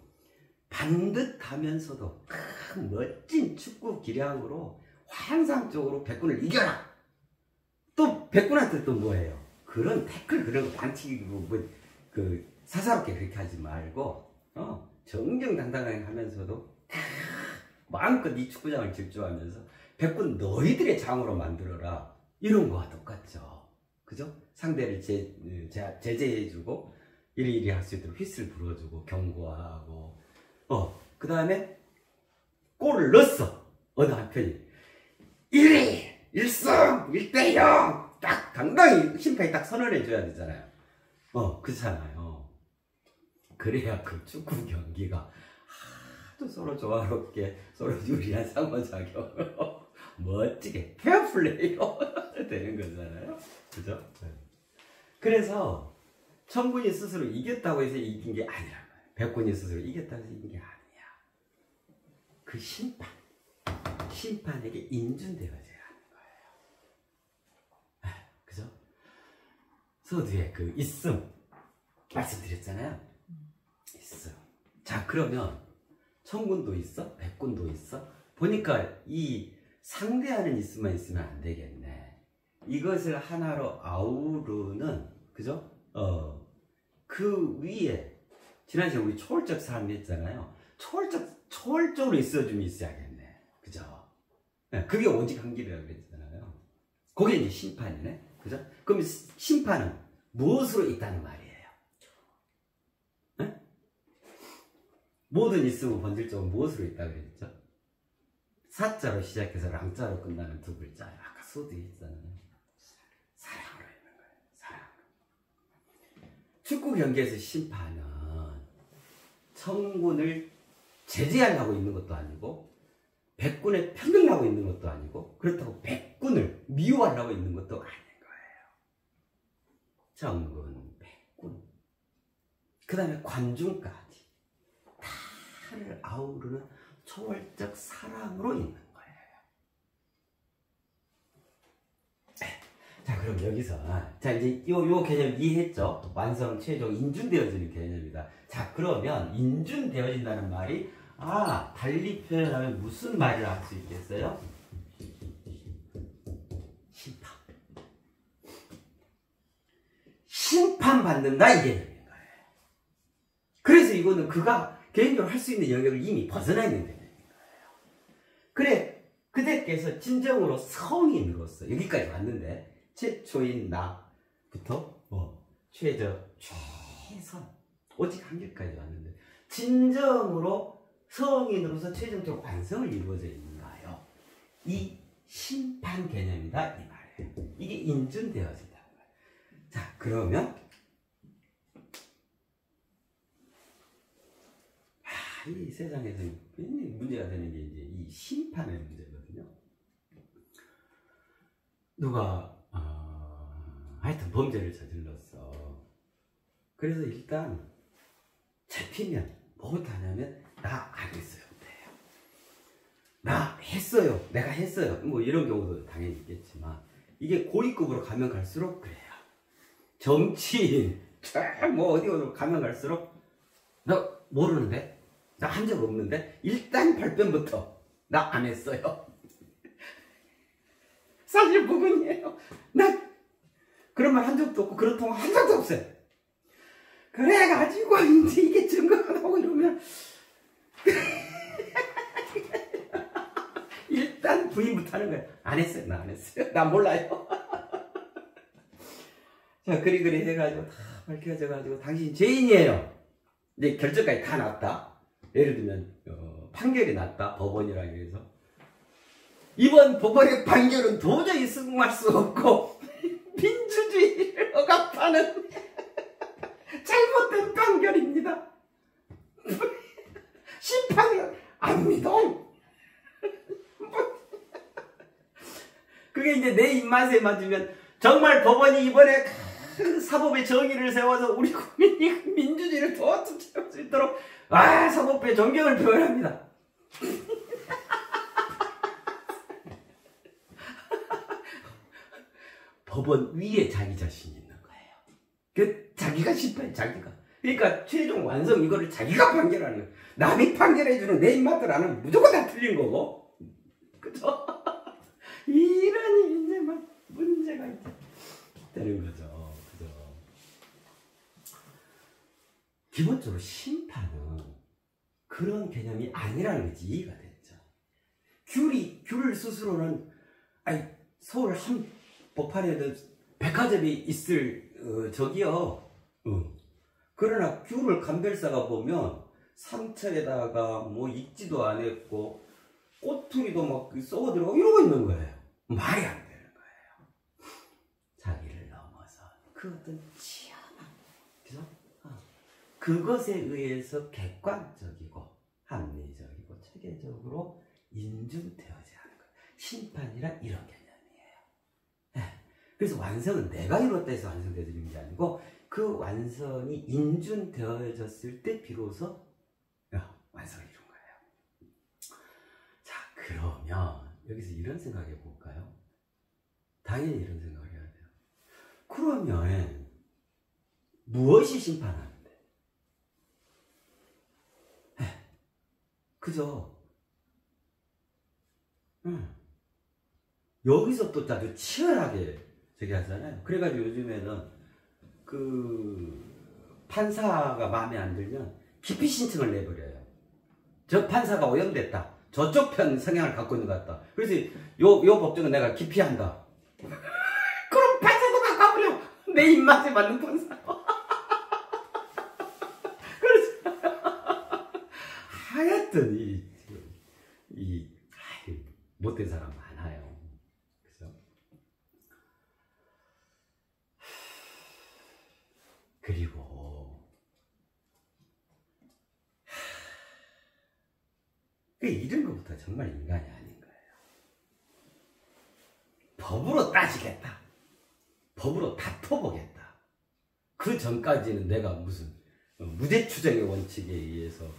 반듯하면서도 큰 멋진 축구 기량으로 환상적으로 백군을 이겨라. 또 백군한테 또 뭐예요? 그런 태클, 그런 반칙이고 사사롭게 그렇게 하지 말고 정정당당하게 하면서도 마음껏 이 축구장을 질주하면서 백군 너희들의 장으로 만들어라. 이런 거와 똑같죠. 그죠? 상대를 제재해주고 이리이리 할 수 있도록 휘슬 불어주고 경고하고 그 다음에 골을 넣었어. 어느 한편이 1위 1승 1대0 딱 당당히 심판이 딱 선언해줘야 되잖아요. 그렇잖아요. 그래야 그 축구 경기가 하도 서로 조화롭게 서로 유리한 상호작용으로 멋지게 페어플레이로 되는 거잖아요. 그죠? 그래서 청군이 스스로 이겼다고 해서 이긴 게 아니란 말이에요. 백군이 스스로 이겼다고 해서 이긴 게 아니야. 그 심판에게 인준되어져야 하는 거예요. 그죠? 서두에 그 있음 말씀드렸잖아요. 있음. 자, 그러면 청군도 있어? 백군도 있어? 보니까 이 상대하는 있음만 있으면 안 되겠네. 이것을 하나로 아우르는, 그죠? 그 위에, 지난 시간에 우리 초월적 삶이 했잖아요. 초월적으로 있어주면 있어야겠네. 그죠? 그게 오직 한 길이라고 그랬잖아요. 그게 이제 심판이네. 그죠? 그럼 심판은 무엇으로 있다는 말이에요? 모든 있으면 본질적으로 무엇으로 있다 그랬죠? 사자로 시작해서 랑자로 끝나는 두 글자. 아까 소도 했잖아요. 사랑으로 있는 거예요. 사랑. 축구 경기에서 심판은 청군을 제재하려고 있는 것도 아니고 백군에 편들려고 있는 것도 아니고 그렇다고 백군을 미워하려고 있는 것도 아닌 거예요. 청군, 백군, 그 다음에 관중까지 다를 아우르는 초월적 사랑으로 있는 거예요. 자, 그럼 여기서 자 이제 요 개념 이해했죠? 완성, 최종, 인준되어지는 개념이다. 자, 그러면 인준되어진다는 말이 달리 표현하면 무슨 말을 할 수 있겠어요? 심판. 심판받는다 이 개념인 거예요. 그래서 이거는 그가 개인적으로 할 수 있는 영역을 이미 벗어나 있는 개념인 거예요. 그래, 그대께서 진정으로 성인으로서 여기까지 왔는데 최초인 나부터 최선 오직 한계까지 왔는데 진정으로 성인으로서 최종적으로 완성을 이루어져 있는가요? 이 심판 개념이다 이 말이에요. 이게 인준되어진다. 자, 그러면 이 세상에서 굉장히 문제가 되는 게 이제 이 심판의 문제거든요. 누가 하여튼 범죄를 저질렀어. 그래서 일단 잡히면 뭐부터 하냐면 나 안 했어요. 나 했어요. 내가 했어요. 뭐 이런 경우도 당연히 있겠지만 이게 고위급으로 가면 갈수록 그래요. 정치인 뭐 어디 가면 갈수록 나 모르는데? 나 한 적 없는데? 일단 발변부터 나 안 했어요. 사실 부분이에요. 나 그런 말 한 적도 없고 그런 통화 한 적도 없어요. 그래가지고 이제 이게 증거가 나오고 이러면 일단 부인부터 하는 거예요. 안 했어요. 나 안 했어요. 나 몰라요. 자, 그리 해가지고 다 밝혀져가지고 당신 죄인이에요. 이제 결정까지 다 났다. 예를 들면 판결이 났다. 법원이라고 해서 이번 법원의 판결은 도저히 승소할 수 없고 민주주의를 억압하는 잘못된 판결입니다. 심판이 안 믿어. 그게 이제 내 입맛에 맞으면 정말 법원이 이번에 사법의 정의를 세워서 우리 국민이 민주주의를 더 지킬 수 있도록 사법부의 존경을 표현합니다. 법원 위에 자기 자신이 있는 거예요. 그 자기가 심판해, 자기가. 그러니까 최종 완성 이거를 자기가 판결하는 거예요. 남이 판결해주는 내 입맛대로 안 하면 무조건 다 틀린 거고. 그죠? 이런 이제 막 문제가 되는 거죠. 그죠? 기본적으로 심판은 그런 개념이 아니라는 게 이해가 됐죠. 귤을 스스로는 서울 한복판에도 백화점이 있을 저기요. 그러나 귤을 감별사가 보면 상처에다가 뭐 익지도 안 했고 꼬투리도 막 썩어 들어가고 이러고 있는 거예요. 말이 안 되는 거예요. 자기를 넘어서 그 어떤 치열한, 그죠? 그것에 의해서 객관적이고 합리적이고 체계적으로 인준되어져야 하는 거예요. 심판이란 이런 개념이에요. 그래서 완성은 내가 이뤘다 해서 완성되어지는 게 아니고 그 완성이 인준되어졌을 때 비로소 완성을 이룬 거예요. 자, 그러면 여기서 이런 생각해 볼까요? 당연히 이런 생각을 해야 돼요. 그러면 무엇이 심판하는데? 그죠? 여기서 또 아주 치열하게 저기 하잖아요. 그래가지고 요즘에는 그 판사가 마음에 안 들면 기피 신청을 내버려요. 저 판사가 오염됐다. 저쪽 편 성향을 갖고 있는 것 같다. 그래서 요 법정은 내가 기피한다. 그럼 판사도 바꿔버려. 내 입맛에 맞는 판사. 그래서 하여튼 못된 사람 많아요. 그죠? 그리고 이런 것부터 정말 인간이 아닌 거예요. 법으로 따지겠다. 법으로 다퉈보겠다. 그 전까지는 내가 무슨 무죄추정의 원칙에 의해서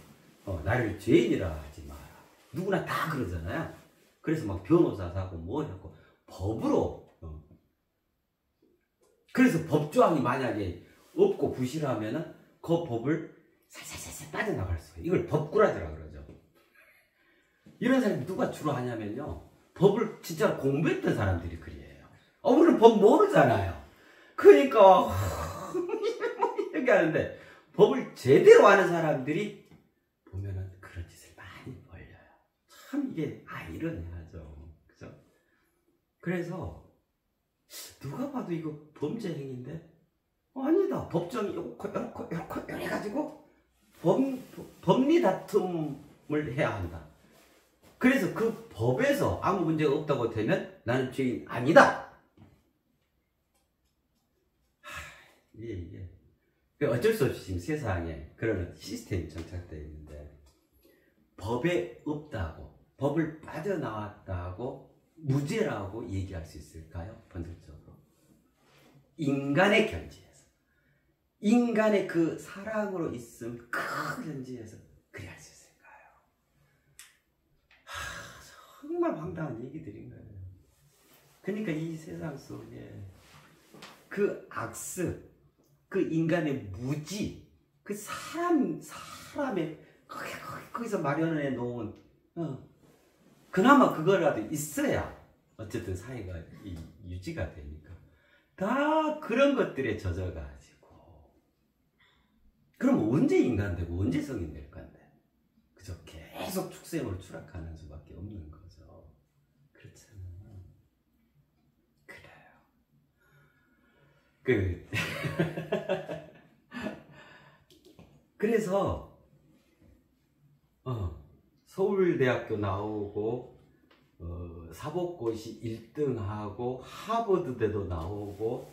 나를 죄인이라 하지 마라. 누구나 다 그러잖아요. 그래서 막 변호사 사고 뭐 했고 법으로 그래서 법조항이 만약에 없고 부실하면은 그 법을 살살살살 빠져나갈 수가 있어요. 이걸 법꾸라지라 그러죠. 이런 사람이 누가 주로 하냐면요, 법을 진짜 공부했던 사람들이 그래요. 우리는 법 모르잖아요. 그러니까 이렇게 하는데 법을 제대로 아는 사람들이 보면은 그런 짓을 많이 벌려요. 참 이게 아이러니하죠. 그죠? 그래서 누가 봐도 이거 범죄 행위인데 아니다. 법정이 요렇게 해가지고 법리 다툼을 해야 한다. 그래서 그 법에서 아무 문제가 없다고 되면 나는 죄인 아니다. 이게 어쩔 수 없이 지금 세상에 그런 시스템이 정착되어 있는데 법에 없다고 법을 빠져나왔다고 무죄라고 얘기할 수 있을까요? 본질적으로 인간의 견지에서 인간의 그 사랑으로 있음 그 견지에서 그리 할 수 있을까요? 정말 황당한 얘기들인 거예요. 그러니까 이 세상 속에 그 악습, 그 인간의 무지, 그 사람의 거기서 마련해 놓은 그나마 그거라도 있어야 어쨌든 사회가 유지가 되니까 다 그런 것들에 젖어가지고 그럼 언제 인간 되고 언제 성인 될 건데 그저 계속 축생으로 추락하는 수밖에 없는 거죠. 그렇잖아요. 그래요. 그래서 서울대학교 나오고 사법고시 1등하고 하버드대도 나오고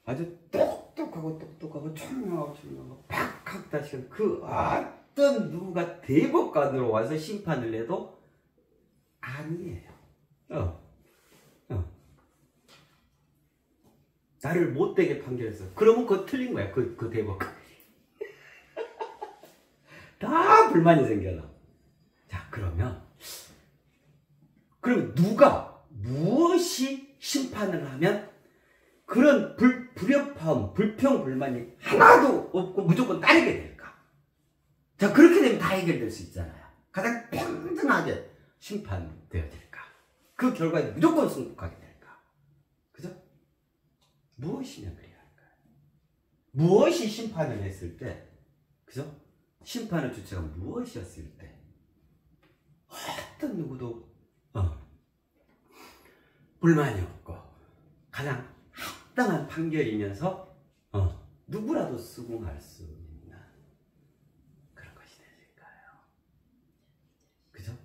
아주 똑똑하고 총명하고 박학다시한 그 어떤 누가 대법관으로 와서 심판을 해도 아니에요. 나를 못되게 판결했어. 그러면 그거 틀린 거야. 그 대법관. 다 불만이 생겨나. 자, 그럼 누가 무엇이 심판을 하면 그런 불협화음, 불평, 불만이 하나도 없고 무조건 따르게 될까? 자, 그렇게 되면 다 해결될 수 있잖아요. 가장 평등하게 심판되어질까? 그 결과에 무조건 승복하게 될까? 그죠? 무엇이냐 그래야 할까요? 무엇이 심판을 했을 때, 그죠? 심판의 주체가 무엇이었을 때 어떤 누구도 불만이 없고 가장 합당한 판결이면서 누구라도 수긍할 수 있는 그런 것이 되실까요? 그죠?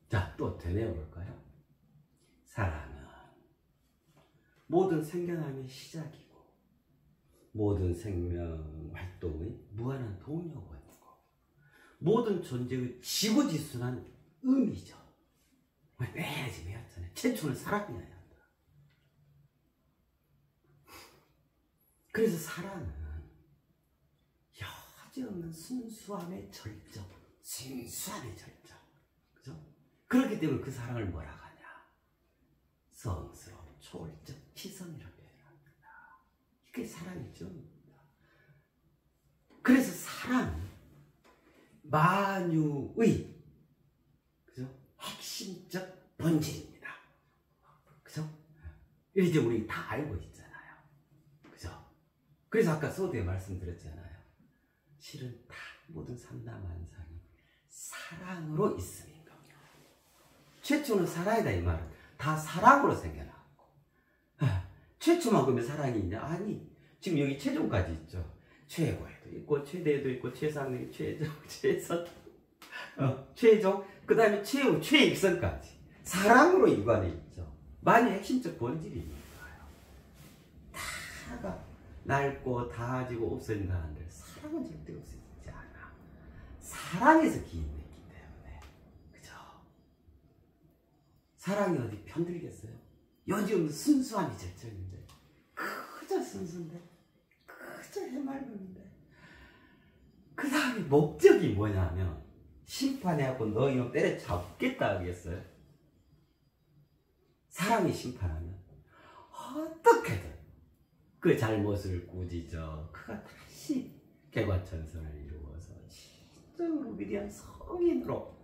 자, 또 되뇌어볼까요? 사랑은 모든 생겨남의 시작이고 모든 생명 활동의 무한한 동력원이고 모든 존재의 지고지순한 의미죠. 왜 지금 해왔잖아요. 최초는 사랑이어야 한다. 그래서 사랑은 여지없는 순수함의 절정, 순수함의 절정. 그죠? 그렇기 때문에 그 사랑을 뭐라 하냐? 성스러운 초월적 희성이라고 표현합니다. 이게 사랑이죠. 그래서 사랑은 만유의 그죠? 핵심적 본질입니다. 그죠? 이제 우리 다 알고 있잖아요. 그죠? 그래서 아까 소두에 말씀드렸잖아요. 실은 다 모든 삼라만상이 사랑으로 있음인 겁니다. 최초는 사랑이다 이 말은 다 사랑으로 생겨나고 최초만 그러면 사랑이 있냐? 아니 지금 여기 최종까지 있죠. 최고에도 있고 최대에도 있고 최상위 최종 최선 최종 그 다음에 최후 최익선까지 사랑으로 일관해 있죠. 만이 핵심적 본질이 있는 거예요. 다가 낡고 다지고 없어진다 하는데 사랑은 절대 없어지지 않아. 사랑에서 기인했기 때문에 그죠? 사랑이 어디 편들겠어요? 여지없는 순수함이 절정인데 그저 순수인데 그저 해맑은데 그 다음에 목적이 뭐냐면 심판해갖고 너 이놈 때려잡겠다 하겠어요? 사랑이 심판하면 어떻게든 그 잘못을 꾸짖어 그가 다시 개과천선을 이루어서 진정으로 위대한 성인으로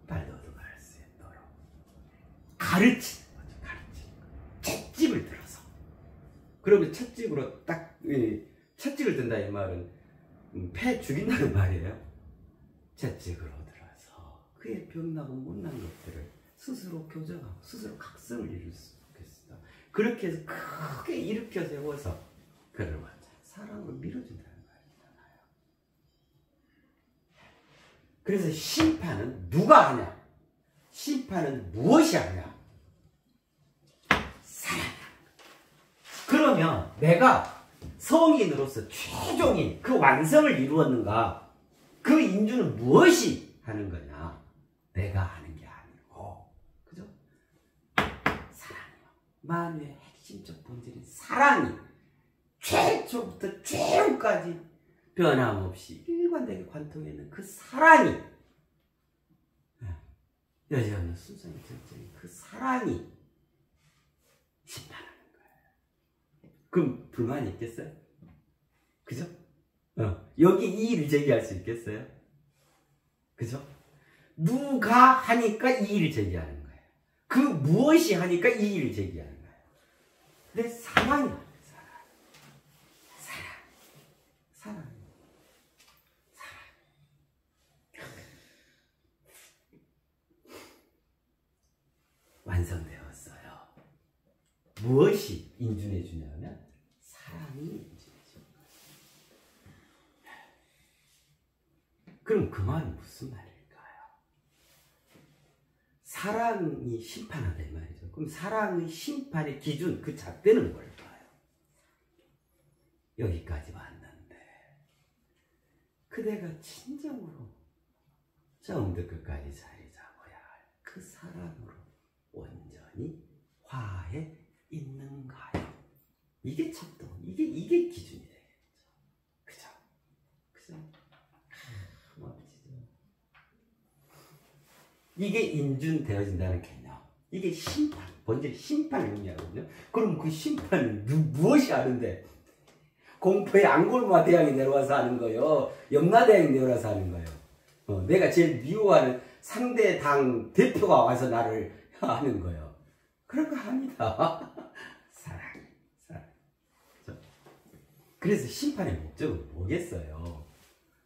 발돋움할 수 있도록 가르치는 거죠. 가르치는 거. 채찍을 들어서 그러면 채찍으로 딱 채찍을 든다 이 말은 패 죽인다는 말이에요. 채찍으로 들어서 그의 병나고 못난 것들을 스스로 교정하고 스스로 각성을 이룰 수 있겠습니다. 그렇게 해서 크게 일으켜 세워서 그를 완전 사랑으로 밀어준다는 말이잖아요. 그래서 심판은 누가 하냐? 심판은 무엇이 하냐? 사랑이야. 그러면 내가 성인으로서 최종인 그 완성을 이루었는가? 그 인주는 무엇이 하는 거냐? 내가 하는 게 아니고, 그죠? 사랑이요. 만유의 핵심적 본질인 사랑이 최초부터 최후까지 변함없이 일관되게 관통해 있는 그 사랑이 여지없는 순수한 절정인 그 사랑이 심판하는 거예요. 그럼 불만이 있겠어요? 그죠? 여기 이의를 제기할 수 있겠어요? 그죠? 누가 하니까 이의를 제기하는 거예요. 그 무엇이 하니까 이의를 제기하는 거예요. 근데 사랑이야. 사랑. 완성되었어요. 무엇이 인준해 주냐면 사랑이 인준해 주는 거예요. 그럼 그 말은 무슨 말일까요? 사랑이 심판한다 이 말이죠. 그럼 사랑의 심판의 기준, 그 잣대는 뭘까요? 여기까지 왔는데 그대가 진정으로 처음부터 끝까지 자리 잡아야 할 그 사랑으로 온전히 화해 있는가요? 이게 척도, 이게 기준이 되겠죠. 그죠? 이게 인준되어진다는 개념. 이게 심판, 본질 심판을 의미하거든요. 그럼 그 심판은 무엇이 하는데? 공포의 앙골마 대왕이 내려와서 하는 거예요. 염라대왕이 내려와서 하는 거예요. 내가 제일 미워하는 상대 당 대표가 와서 나를 하는 거예요. 그런 거 합니다. 사랑. 그래서 심판의 목적은 뭐겠어요?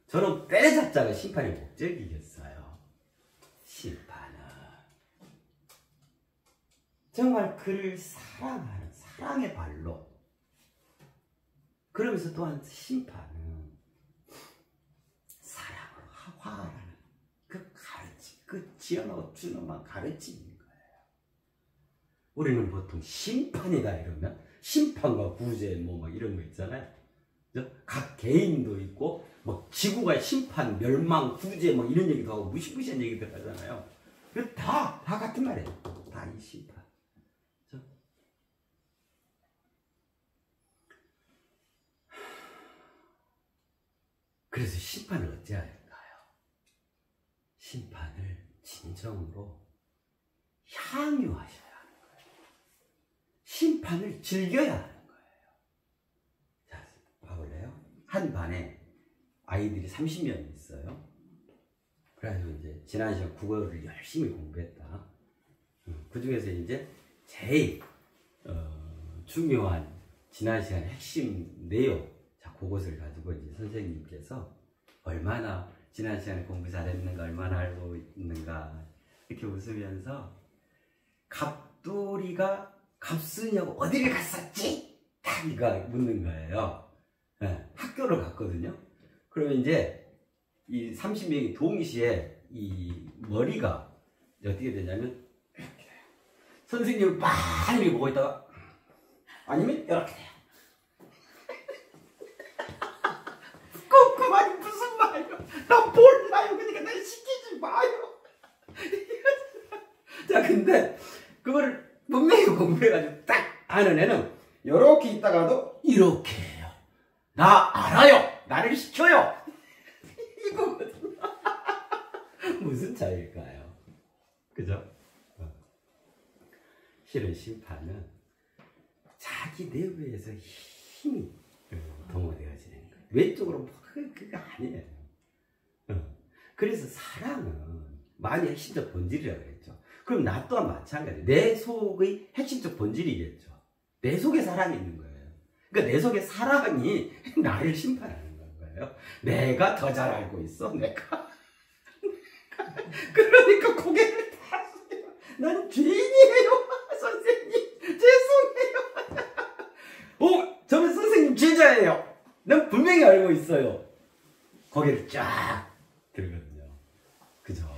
저는 때려잡자가 심판의 목적이겠어요. 심판은 정말 그를 사랑하는 사랑의 발로, 그러면서 또한 심판은 사랑으로 화하라는 그 가르침, 그 지어놓고 주는만 가르침인 거예요. 우리는 보통 심판이다 이러면 심판과 구제 뭐 이런 거 있잖아요. 각 개인도 있고 뭐 지구가 심판, 멸망, 구제 뭐 이런 얘기도 하고 무시무시한 얘기들 하잖아요. 다 같은 말이에요. 다 이 심판. 그래서 심판을 어찌해야 할까요? 심판을 진정으로 향유하셔야 하는 거예요. 심판을 즐겨야 하는 거예요. 자, 봐볼래요? 한 반에 아이들이 30명 있어요. 그래가지고 이제 지난 시간 국어를 열심히 공부했다. 그 중에서 이제 제일 중요한 지난 시간의 핵심 내용, 자, 그것을 가지고 이제 선생님께서 얼마나 지난 시간에 공부 잘했는가, 얼마나 알고 있는가 이렇게 웃으면서 갑돌이가 갑순이하고 어디를 갔었지? 딱 이거 묻는 거예요. 네, 학교를 갔거든요. 그러면 이제 이 30명이 동시에 이 머리가 어떻게 되냐면 이렇게 돼요. 선생님을 빨리 보고 있다가 아니면 이렇게 돼요. 그 말이 무슨 말이야? 나 몰라요. 그러니까 날 시키지 마요. 자, 근데 그거를 분명히 공부해가지고 딱 아는 애는 이렇게 있다가도 이렇게 해요. 나 알아요. 나를 시켜요. 이거거든요. 무슨 차이일까요? 그죠? 실은 심판은 자기 내부에서 힘이 동원되어지는 거예요. 외적으로 그거 아니에요. 그래서 사랑은 마음의 핵심적 본질이라고 그랬죠. 그럼 나 또한 마찬가지예요. 내 속의 핵심적 본질이겠죠. 내 속에 사랑이 있는 거예요. 그러니까 내 속에 사랑이 나를 심판하는 거예요. 내가 더 잘 알고 있어. 내가. 그러니까 고개를 다 숙여. 난 죄인이에요. 선생님 죄송해요. 저는 선생님 제자예요. 난 분명히 알고 있어요. 고개를 쫙 들거든요. 그죠?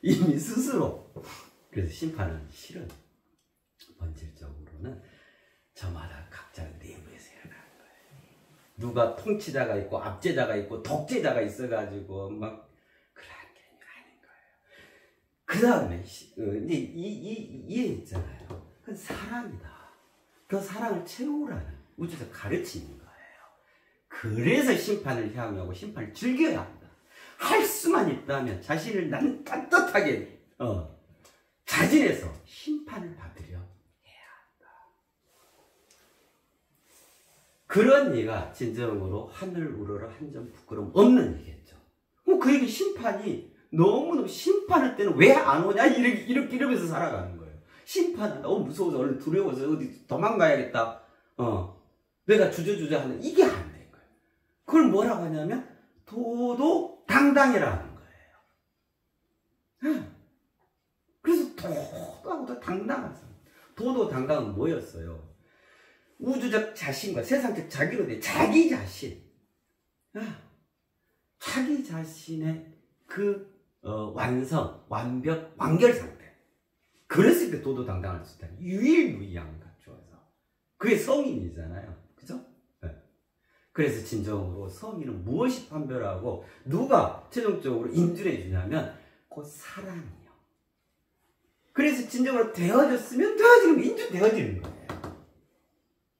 이미 스스로. 그래서 심판은 실은 본질적으로는 저마다 각자 내부에서 일어나는 거예요. 누가 통치자가 있고 압제자가 있고 독재자가 있어가지고 막 그런 게 아닌 거예요. 그 다음에 이제 이해 있잖아요. 그건 사랑이다. 그 사랑을 채우라는 우주에서 가르치는 거예요. 그래서 심판을 향하고 심판을 즐겨야 한다. 할 수만 있다면 자신을 난 따뜻하게 자진해서 심판을 받으려 해야 한다. 그런 얘가 진정으로 하늘 우러러 한 점 부끄럼 없는 얘기겠죠. 그 얘기 심판이 너무너무 심판할 때는 왜 안 오냐 이러면서 살아가는 거예요. 심판은 너무 무서워서 얼른 두려워서 어디 도망가야겠다. 내가 주저주저 하는 이게 안 된 거예요. 그걸 뭐라고 하냐면 도도당당이라는 거예요. 그래서 도도하고 당당한 사람. 도도당당은 뭐였어요? 우주적 자신과 세상적 자기로 돼 자기 자신. 자기 자신의 그 완성, 완벽, 완결 상태. 그랬을 때 도도당당할 수 있다. 유일무이함을 갖추어서. 그게 성인이잖아요. 그죠? 네. 그래서 진정으로 성인은 무엇이 판별하고 누가 최종적으로 인준해 주냐면 그 사랑이요. 그래서 진정으로 되어졌으면 되어지는 인준되어지는 거예요.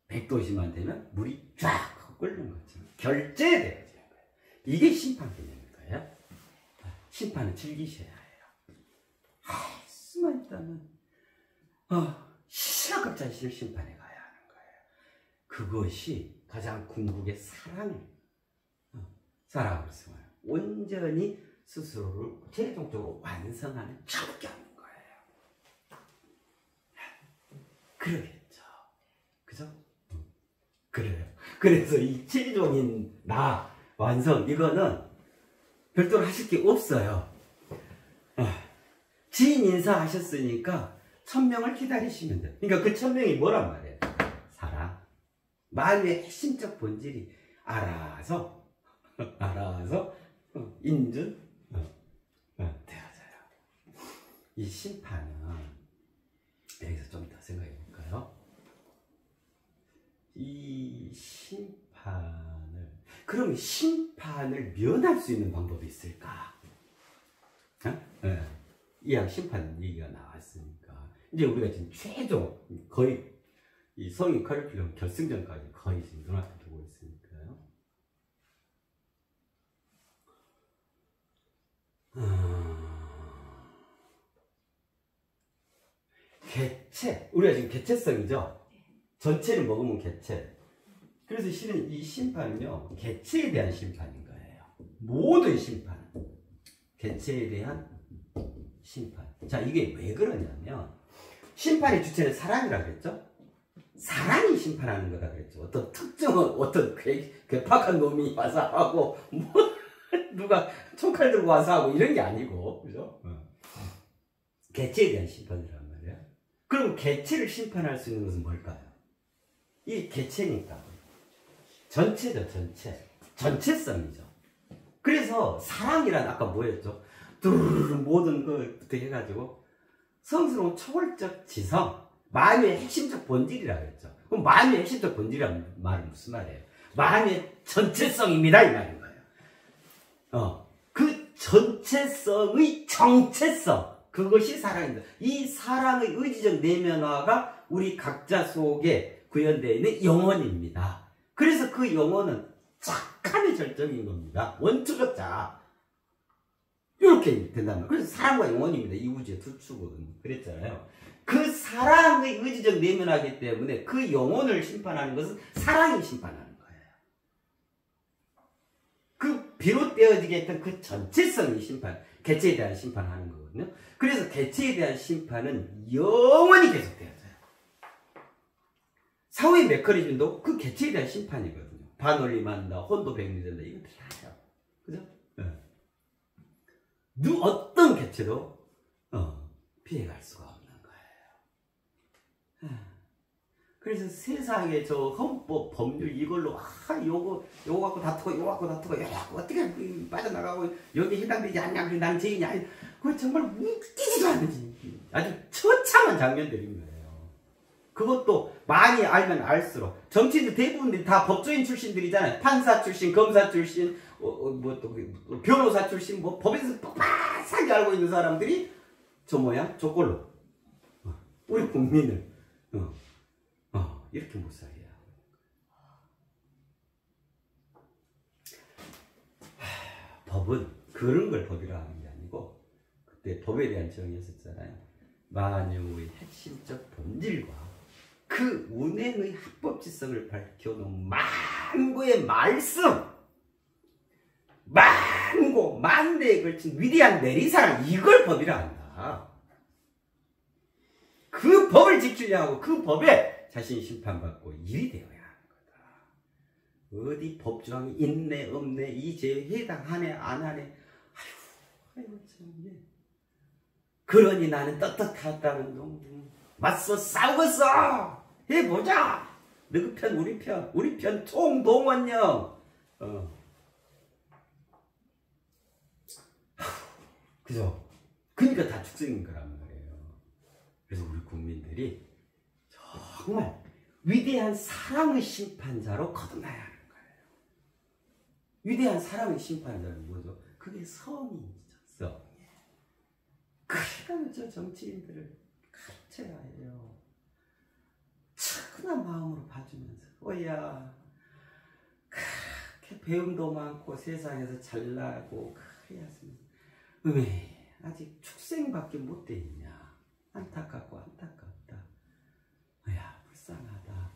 100도씨만 되면 물이 쫙 끓는 거죠. 결제되어지는 거예요. 이게 심판 개념인 거예요. 심판은 즐기셔야 해요. 할 수만 있다면 시시각각 자신을 심판해 가야 하는 거예요. 그것이 가장 궁극의 사랑을 사랑으로 승화해요. 온전히 스스로를 최종적으로 완성하는 적격인 거예요. 그러겠죠. 그죠? 그래요. 그래서 이 최종인 나 완성 이거는 별도로 하실 게 없어요. 지인 인사하셨으니까 1000명을 기다리시면 돼요. 그러니까 그 1000명이 뭐란 말이에요? 사랑. 마음의 핵심적 본질이 알아서 인준 되어져요. 이 심판은 여기서 좀 더 생각해 볼까요? 이 그럼 심판을 면할 수 있는 방법이 있을까? 이왕 심판 얘기가 나왔으니까 이제 우리가 지금 최종 거의 이 성인 커리큘럼 결승전까지 거의 지금 눈앞에 두고 있으니까요. 개체, 우리가 지금 개체성이죠. 전체를 먹으면 개체. 그래서 실은 이 심판은요 개체에 대한 심판인 거예요. 모든 심판, 개체에 대한 심판. 자, 이게 왜 그러냐면 심판의 주체는 사랑이라고 그랬죠. 사랑이 심판하는 거다 그랬죠. 어떤 특정한 어떤 괴팍한 놈이 와서 하고 뭐 누가 총칼 들고 와서 하고 이런 게 아니고, 그죠? 개체에 대한 심판이란 말이야. 그럼 개체를 심판할 수 있는 것은 뭘까요? 이 개체니까. 전체죠, 전체. 전체성이죠. 그래서 사랑이란 아까 뭐였죠? 모든 것부터 해가지고 성스러운 초월적 지성, 만유의 핵심적 본질이라고 했죠. 그럼 만유의 핵심적 본질이란 말은 무슨 말이에요? 만유의 전체성입니다 이 말인 거예요. 그 전체성의 정체성, 그것이 사랑입니다. 이 사랑의 의지적 내면화가 우리 각자 속에 구현되어 있는 영혼입니다. 그래서 그 영혼은 착함의 절정인 겁니다. 원초적 자. 이렇게 된단 말이에요. 그래서 사랑과 영혼입니다. 이 우주의 두 축은. 그랬잖아요. 그 사랑의 의지적 내면화이기 때문에 그 영혼을 심판하는 것은 사랑이 심판하는 거예요. 그 비롯되어지게 했던 그 전체성이 심판, 개체에 대한 심판하는 거거든요. 그래서 개체에 대한 심판은 영원히 계속되어져요. 사후의 메커니즘도 그 개체에 대한 심판이거든요. 반올림한다, 혼도 백리된다, 이것들 다요. 그죠? 어떤 개체도 피해갈 수가 없는 거예요. 그래서 세상에 저 헌법, 법률 이걸로 요거 갖고 다투고 요거 갖고 다투고 요거 갖고 어떻게 빠져나가고 여기 해당되지 않냐, 나는 죄인이야. 그거 정말 웃기지도 않는지 아주 처참한 장면들인 거예요. 그것도 많이 알면 알수록. 정치인들 대부분들이 다 법조인 출신들이잖아요. 판사 출신, 검사 출신, 변호사 출신, 법에서 빡빡하게 알고 있는 사람들이 저 모양, 저 꼴로 우리 국민을 이렇게 못 살게 하고. 법은 그런 걸 법이라 하는 게 아니고, 그때 법에 대한 정의였었잖아요. 만유의 핵심적 본질과 그 운행의 합법지성을 밝혀놓은 만고의 말씀, 만고, 만대에 걸친 위대한 내리사랑, 이걸 법이라 한다. 그 법을 지키려 하고 그 법에 자신이 심판받고 일이 되어야 하는 거다. 어디 법조항이 있네 없네, 이 죄에 해당하네 안 하네, 아이고 참. 그러니 나는 떳떳하다는 놈 맞서 싸우겠어. 해보자. 너희 편 우리 편, 우리 편 총동원령. 그죠? 그러니까 다 축생인 거란 말이에요. 그래서 우리 국민들이 정말 위대한 사랑의 심판자로 거듭나야 하는 거예요. 위대한 사랑의 심판자는 뭐죠? 그게 성이죠. 성. 그러니까 저 정치인들을 가르쳐야 해요. 차분한 마음으로 봐주면서, 오야, 그렇게 배움도 많고 세상에서 잘나고 그래야지. 왜 아직 축생밖에 못 돼 있냐? 안타깝고 안타깝다. 야, 불쌍하다.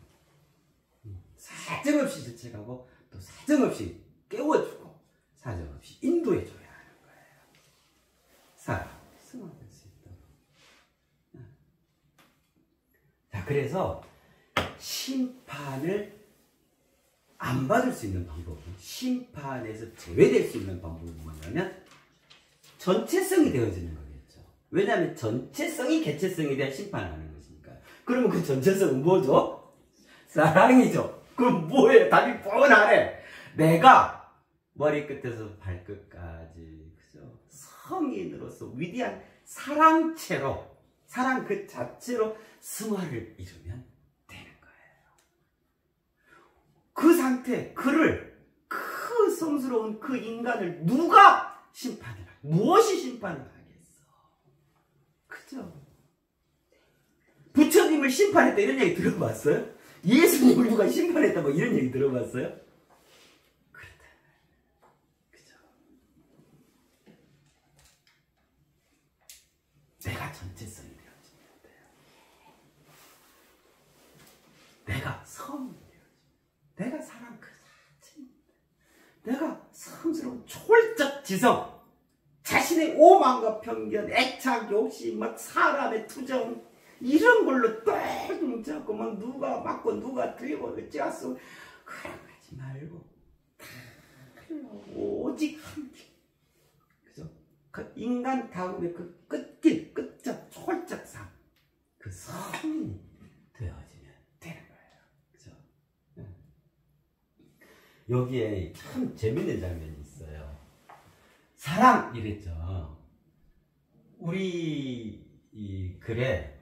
사정없이 질책하고 또 사정없이 깨워주고 사정없이 인도해줘야 하는 거예요. 사람 승화될 수 있도록. 자, 그래서 심판을 안 받을 수 있는 방법은, 심판에서 제외될 수 있는 방법은 뭐냐면 전체성이 되어지는 거겠죠. 왜냐하면 전체성이 개체성에 대한 심판을 하는 것이니까. 그러면 그 전체성은 뭐죠? 사랑이죠. 그럼 뭐예요? 답이 뻔하네. 내가 머리끝에서 발끝까지, 그죠? 성인으로서 위대한 사랑체로, 사랑 그 자체로 승화를 이루면 되는 거예요. 그 상태, 그 성스러운 그 인간을 누가 심판을 하겠어? 무엇이 심판을 하겠어? 그죠? 부처님을 심판했다 이런 얘기 들어봤어요? 예수님을 누가 심판했다 뭐 이런 얘기 들어봤어요? 그렇다. 그죠? 내가 전체성이 되어지면 돼요. 내가 성이 되어지면, 내가 사랑 그 자체입니다. 내가 성스러운 초월적 지성, 자신의 오만과 편견, 애착, 욕심, 막 사람의 투정, 이런 걸로 똘똘 잡고 막 누가 맞고 누가 틀리고 어찌갔어, 그런 거 하지 말고 다 오직 한 길, 인간다움의 그 끝길, 끝적, 초월적상, 그 성인이 되어지면 되는 거예요. 그죠? 여기에 참 재밌는 장면이 있어요. 사랑 이랬죠. 우리 이 글에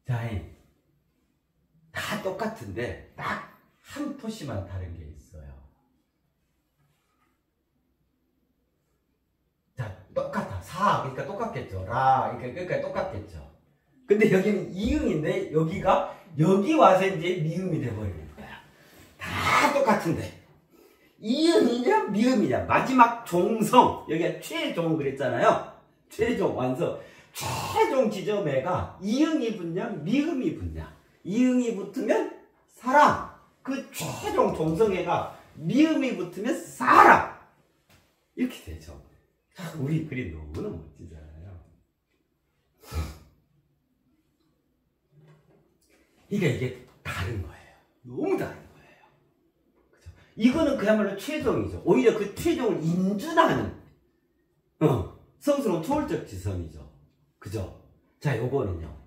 다행 다 똑같은데 딱 한 토시만 다른 게 있어요. 자, 똑같아. 사, 그러니까 똑같겠죠. 라, 그러니까 똑같겠죠. 근데 여기는 이응인데 여기 와서 이제 미음이 돼버리는 거야. 다 똑같은데 이응이냐 미음이냐 마지막 종성, 여기가 최종 그랬잖아요. 최종 완성, 최종 지점에가 이응이 붙냐 미음이 붙냐. 이응이 붙으면 사랑, 그 최종 종성에가 미음이 붙으면 사랑, 이렇게 되죠. 우리 글이 너무나 멋지잖아요. 그러니까 이게 다른 거예요. 너무 다른 거예요. 그죠? 이거는 그야말로 최종이죠. 오히려 그 최종을 인준하는 성스러운 초월적 지성이죠. 그죠? 자, 요거는요.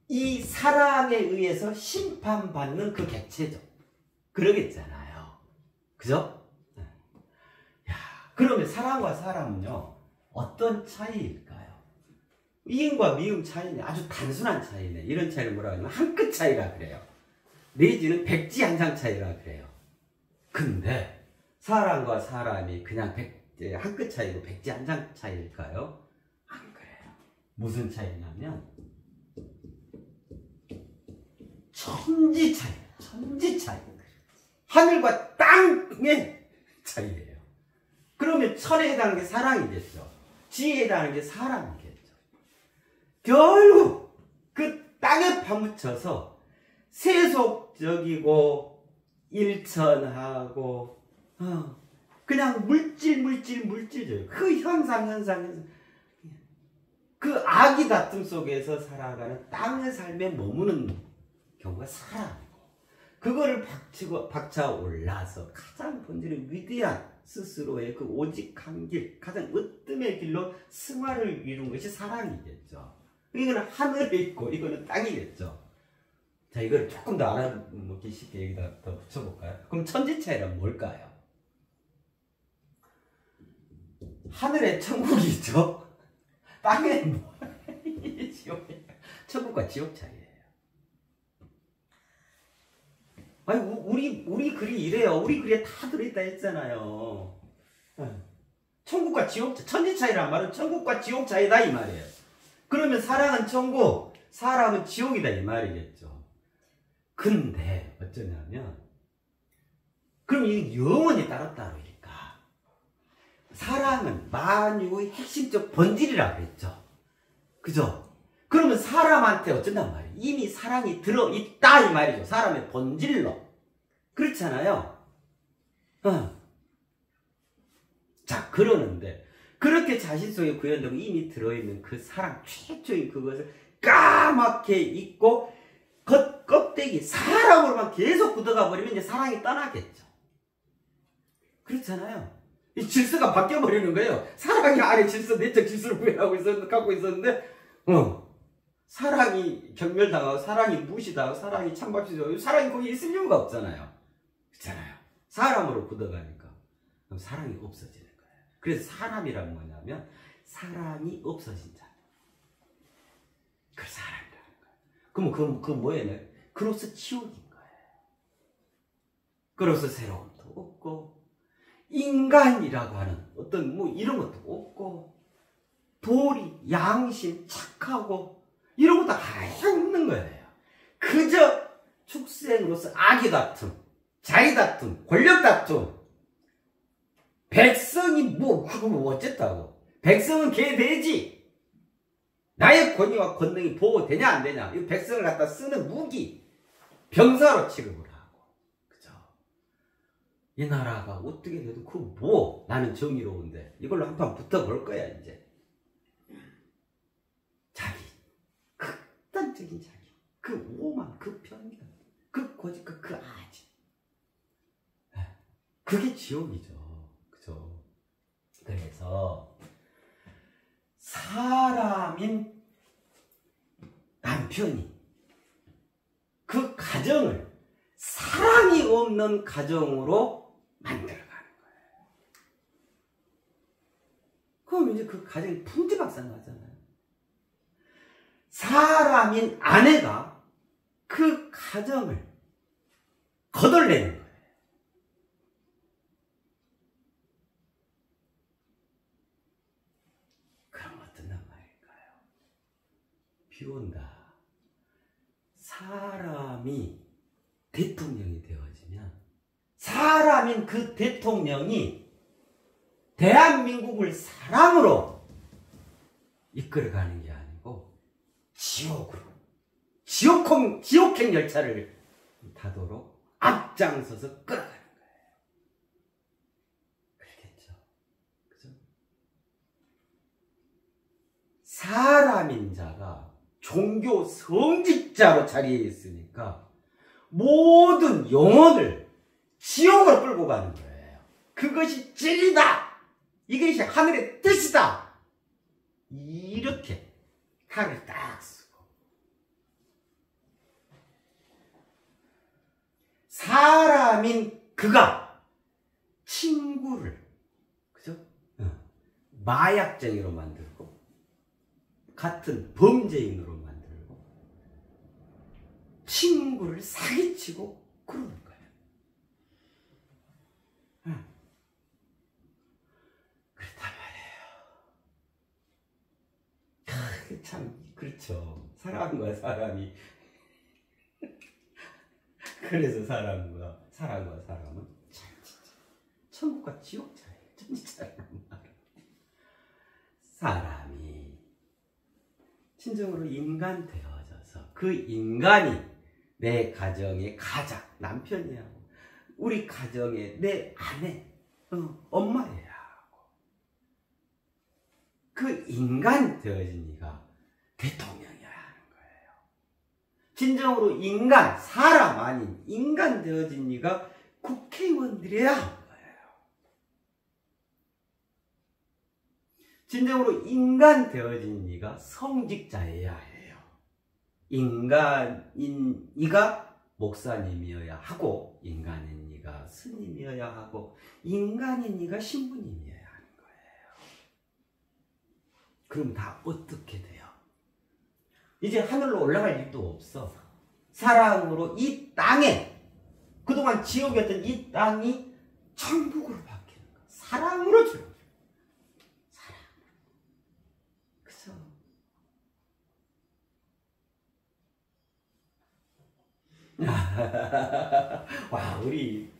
이 사랑에 의해서 심판받는 그 객체죠. 그러겠잖아요. 그죠? 야, 그러면 사랑과 사람은요, 어떤 차이일까요? 이응과 미음 차이는 아주 단순한 차이네. 이런 차이를 뭐라고 하냐면 한 끗 차이라 그래요. 내지는 백지 한 장 차이라 그래요. 근데 사람과 사람이 그냥 한 끗 차이고 백지 한 장 차이일까요? 안 그래요. 무슨 차이냐면 천지 차이. 천지 차이. 하늘과 땅의 차이예요. 그러면 천에 해당하는 게 사랑이겠죠. 지에 해당하는 게 사람이겠죠. 결국 그 땅에 파묻혀서 세속적이고 일천하고 그냥 물질적이고 그 현상 그 악의 다툼 속에서 살아가는 땅의 삶에 머무는 경우가 사람이고, 그거를 박차 올라서 가장 본질의 위대한 스스로의 그 오직한 길, 가장 으뜸의 길로 승화를 이룬 것이 사랑이겠죠. 이거는 하늘에 있고 이거는 땅이겠죠. 자, 이걸 조금 더 알아먹기 쉽게 여기다 더 붙여볼까요? 그럼 천지차이란 뭘까요? 하늘에 천국이 있죠. 땅에 뭐 지옥이에요. 천국과 지옥 차이예요. 아니, 우리 글이 이래요. 우리 글에 다 들어있다 했잖아요. 천국과 지옥, 천지 차이란 말은 천국과 지옥 차이다 이 말이에요. 그러면 사랑은 천국, 사람은 지옥이다 이 말이겠죠. 근데 어쩌냐면, 그럼 이게 영원히 따로따로니까 사랑은 만유의 핵심적 본질이라고 그랬죠. 그죠? 그러면 사람한테 어쩐단 말이에요? 이미 사랑이 들어있다 이 말이죠. 사람의 본질로. 그렇잖아요. 자, 그러는데 그렇게 자신 속에 구현되고 이미 들어있는 그 사랑, 최초의 그것을 까맣게 잊고 겉껍데기 사랑으로만 계속 굳어가 버리면 이제 사랑이 떠나겠죠. 그렇잖아요. 이 질서가 바뀌어버리는 거예요. 사랑이 안에 질서, 내적 질서를 갖고 있었는데 사랑이 경멸당하고 사랑이 무시당하고 사랑이 찬밥시되고 사랑이 거기 있을 이유가 없잖아요. 그렇잖아요. 사람으로 굳어가니까 그럼 사랑이 없어지는 거예요. 그래서 사람이란 뭐냐면 사랑이 없어진 자. 그 사람이라는 거예요. 그럼 그 뭐예요? 그로서 지옥인 거예요. 그로서 새로움도 없고 인간이라고 하는 어떤 뭐 이런 것도 없고 도리, 양심, 착하고 이런 것도 하나도 없는 거예요. 그저 축생으로서 악의 다툼, 자의 다툼, 권력 다툼. 백성이 뭐 어쨌다고. 백성은 개 돼지. 나의 권위와 권능이 보호되냐 안 되냐. 이 백성을 갖다 쓰는 무기, 병사로 취급을 하고. 그죠? 이 나라가 어떻게 돼도 나는 정의로운데 이걸로 한판 붙어볼 거야 이제. 자기. 극단적인 자기, 그 오만, 그 편견, 그 고집과 그 아지, 그게 지옥이죠. 그죠? 그래서 사람인 남편이 그 가정을 사랑이 없는 가정으로 만들어가는 거예요. 그럼 이제 그 가정이 풍지박산 나잖아요. 사람인 아내가 그 가정을 거덜내는 거예요. 그럼 어떤 말일까요? 비 온다. 사람이 대통령이 되어지면 사람인 그 대통령이 대한민국을 사랑으로 이끌어가는 게 아니고 지옥으로 지옥행 열차를 타도록 앞장서서 끌어가는 거예요. 그렇겠죠. 그죠? 사람인 자가 종교 성직자로 자리에 있으니까 모든 영혼을 지옥으로 끌고 가는 거예요. 그것이 진리다. 이것이 하늘의 뜻이다. 이렇게 칼을 딱 쓰고 사람인 그가 친구를 그죠? 마약쟁이로 만들고 같은 범죄인으로 만들고 친구를 사기치고 그러는 거예요. 그렇단 말이에요. 참 그렇죠. 사람과 사람이 그래서 사람과 사람은 참 진짜 천국과 지옥 차이예요. 진짜란 말이에요. 사람이 진정으로 인간 되어져서 그 인간이 내 가정의 가장 남편이야 우리 가정의 내 아내 엄마야 하고 그 인간 되어진 네가 대통령이야 하는 거예요. 진정으로 인간 사람 아닌 인간 되어진 네가 국회의원들이야 하는 거예요. 진정으로 인간 되어진 네가 성직자여야 해요. 인간인 네가 목사님이어야 하고 인간인 네가 스님이어야 하고 인간인 네가 신부님이어야 하는 거예요. 그럼 다 어떻게 돼요? 이제 하늘로 올라갈 일도 없어. 사랑으로 이 땅에 그동안 지옥이었던 이 땅이 천국으로 바뀌는 거야. 사랑으로 주는 거야. 와, 우리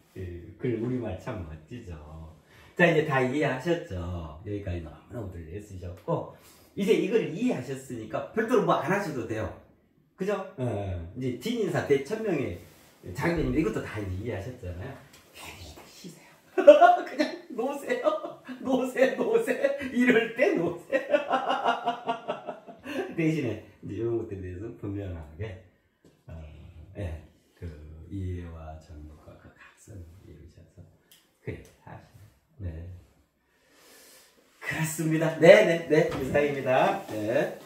우리말 참 멋지죠. 자, 이제 다 이해하셨죠? 여기까지 너무너무들 애쓰셨고 이제 이걸 이해하셨으니까 별도로 뭐 안 하셔도 돼요. 그죠? 이제 진인사 대천명의 장로님 이것도 다 이제 이해하셨잖아요. 편히 쉬세요. 그냥 노세. 이럴 때 노세. 대신에 이제 이런 것들에 대해서 분명하게 예, 그 이해와 정복과 그 각성을 이루셔서 그렇게 하시네. 네, 그렇습니다. 네, 이상입니다. 네.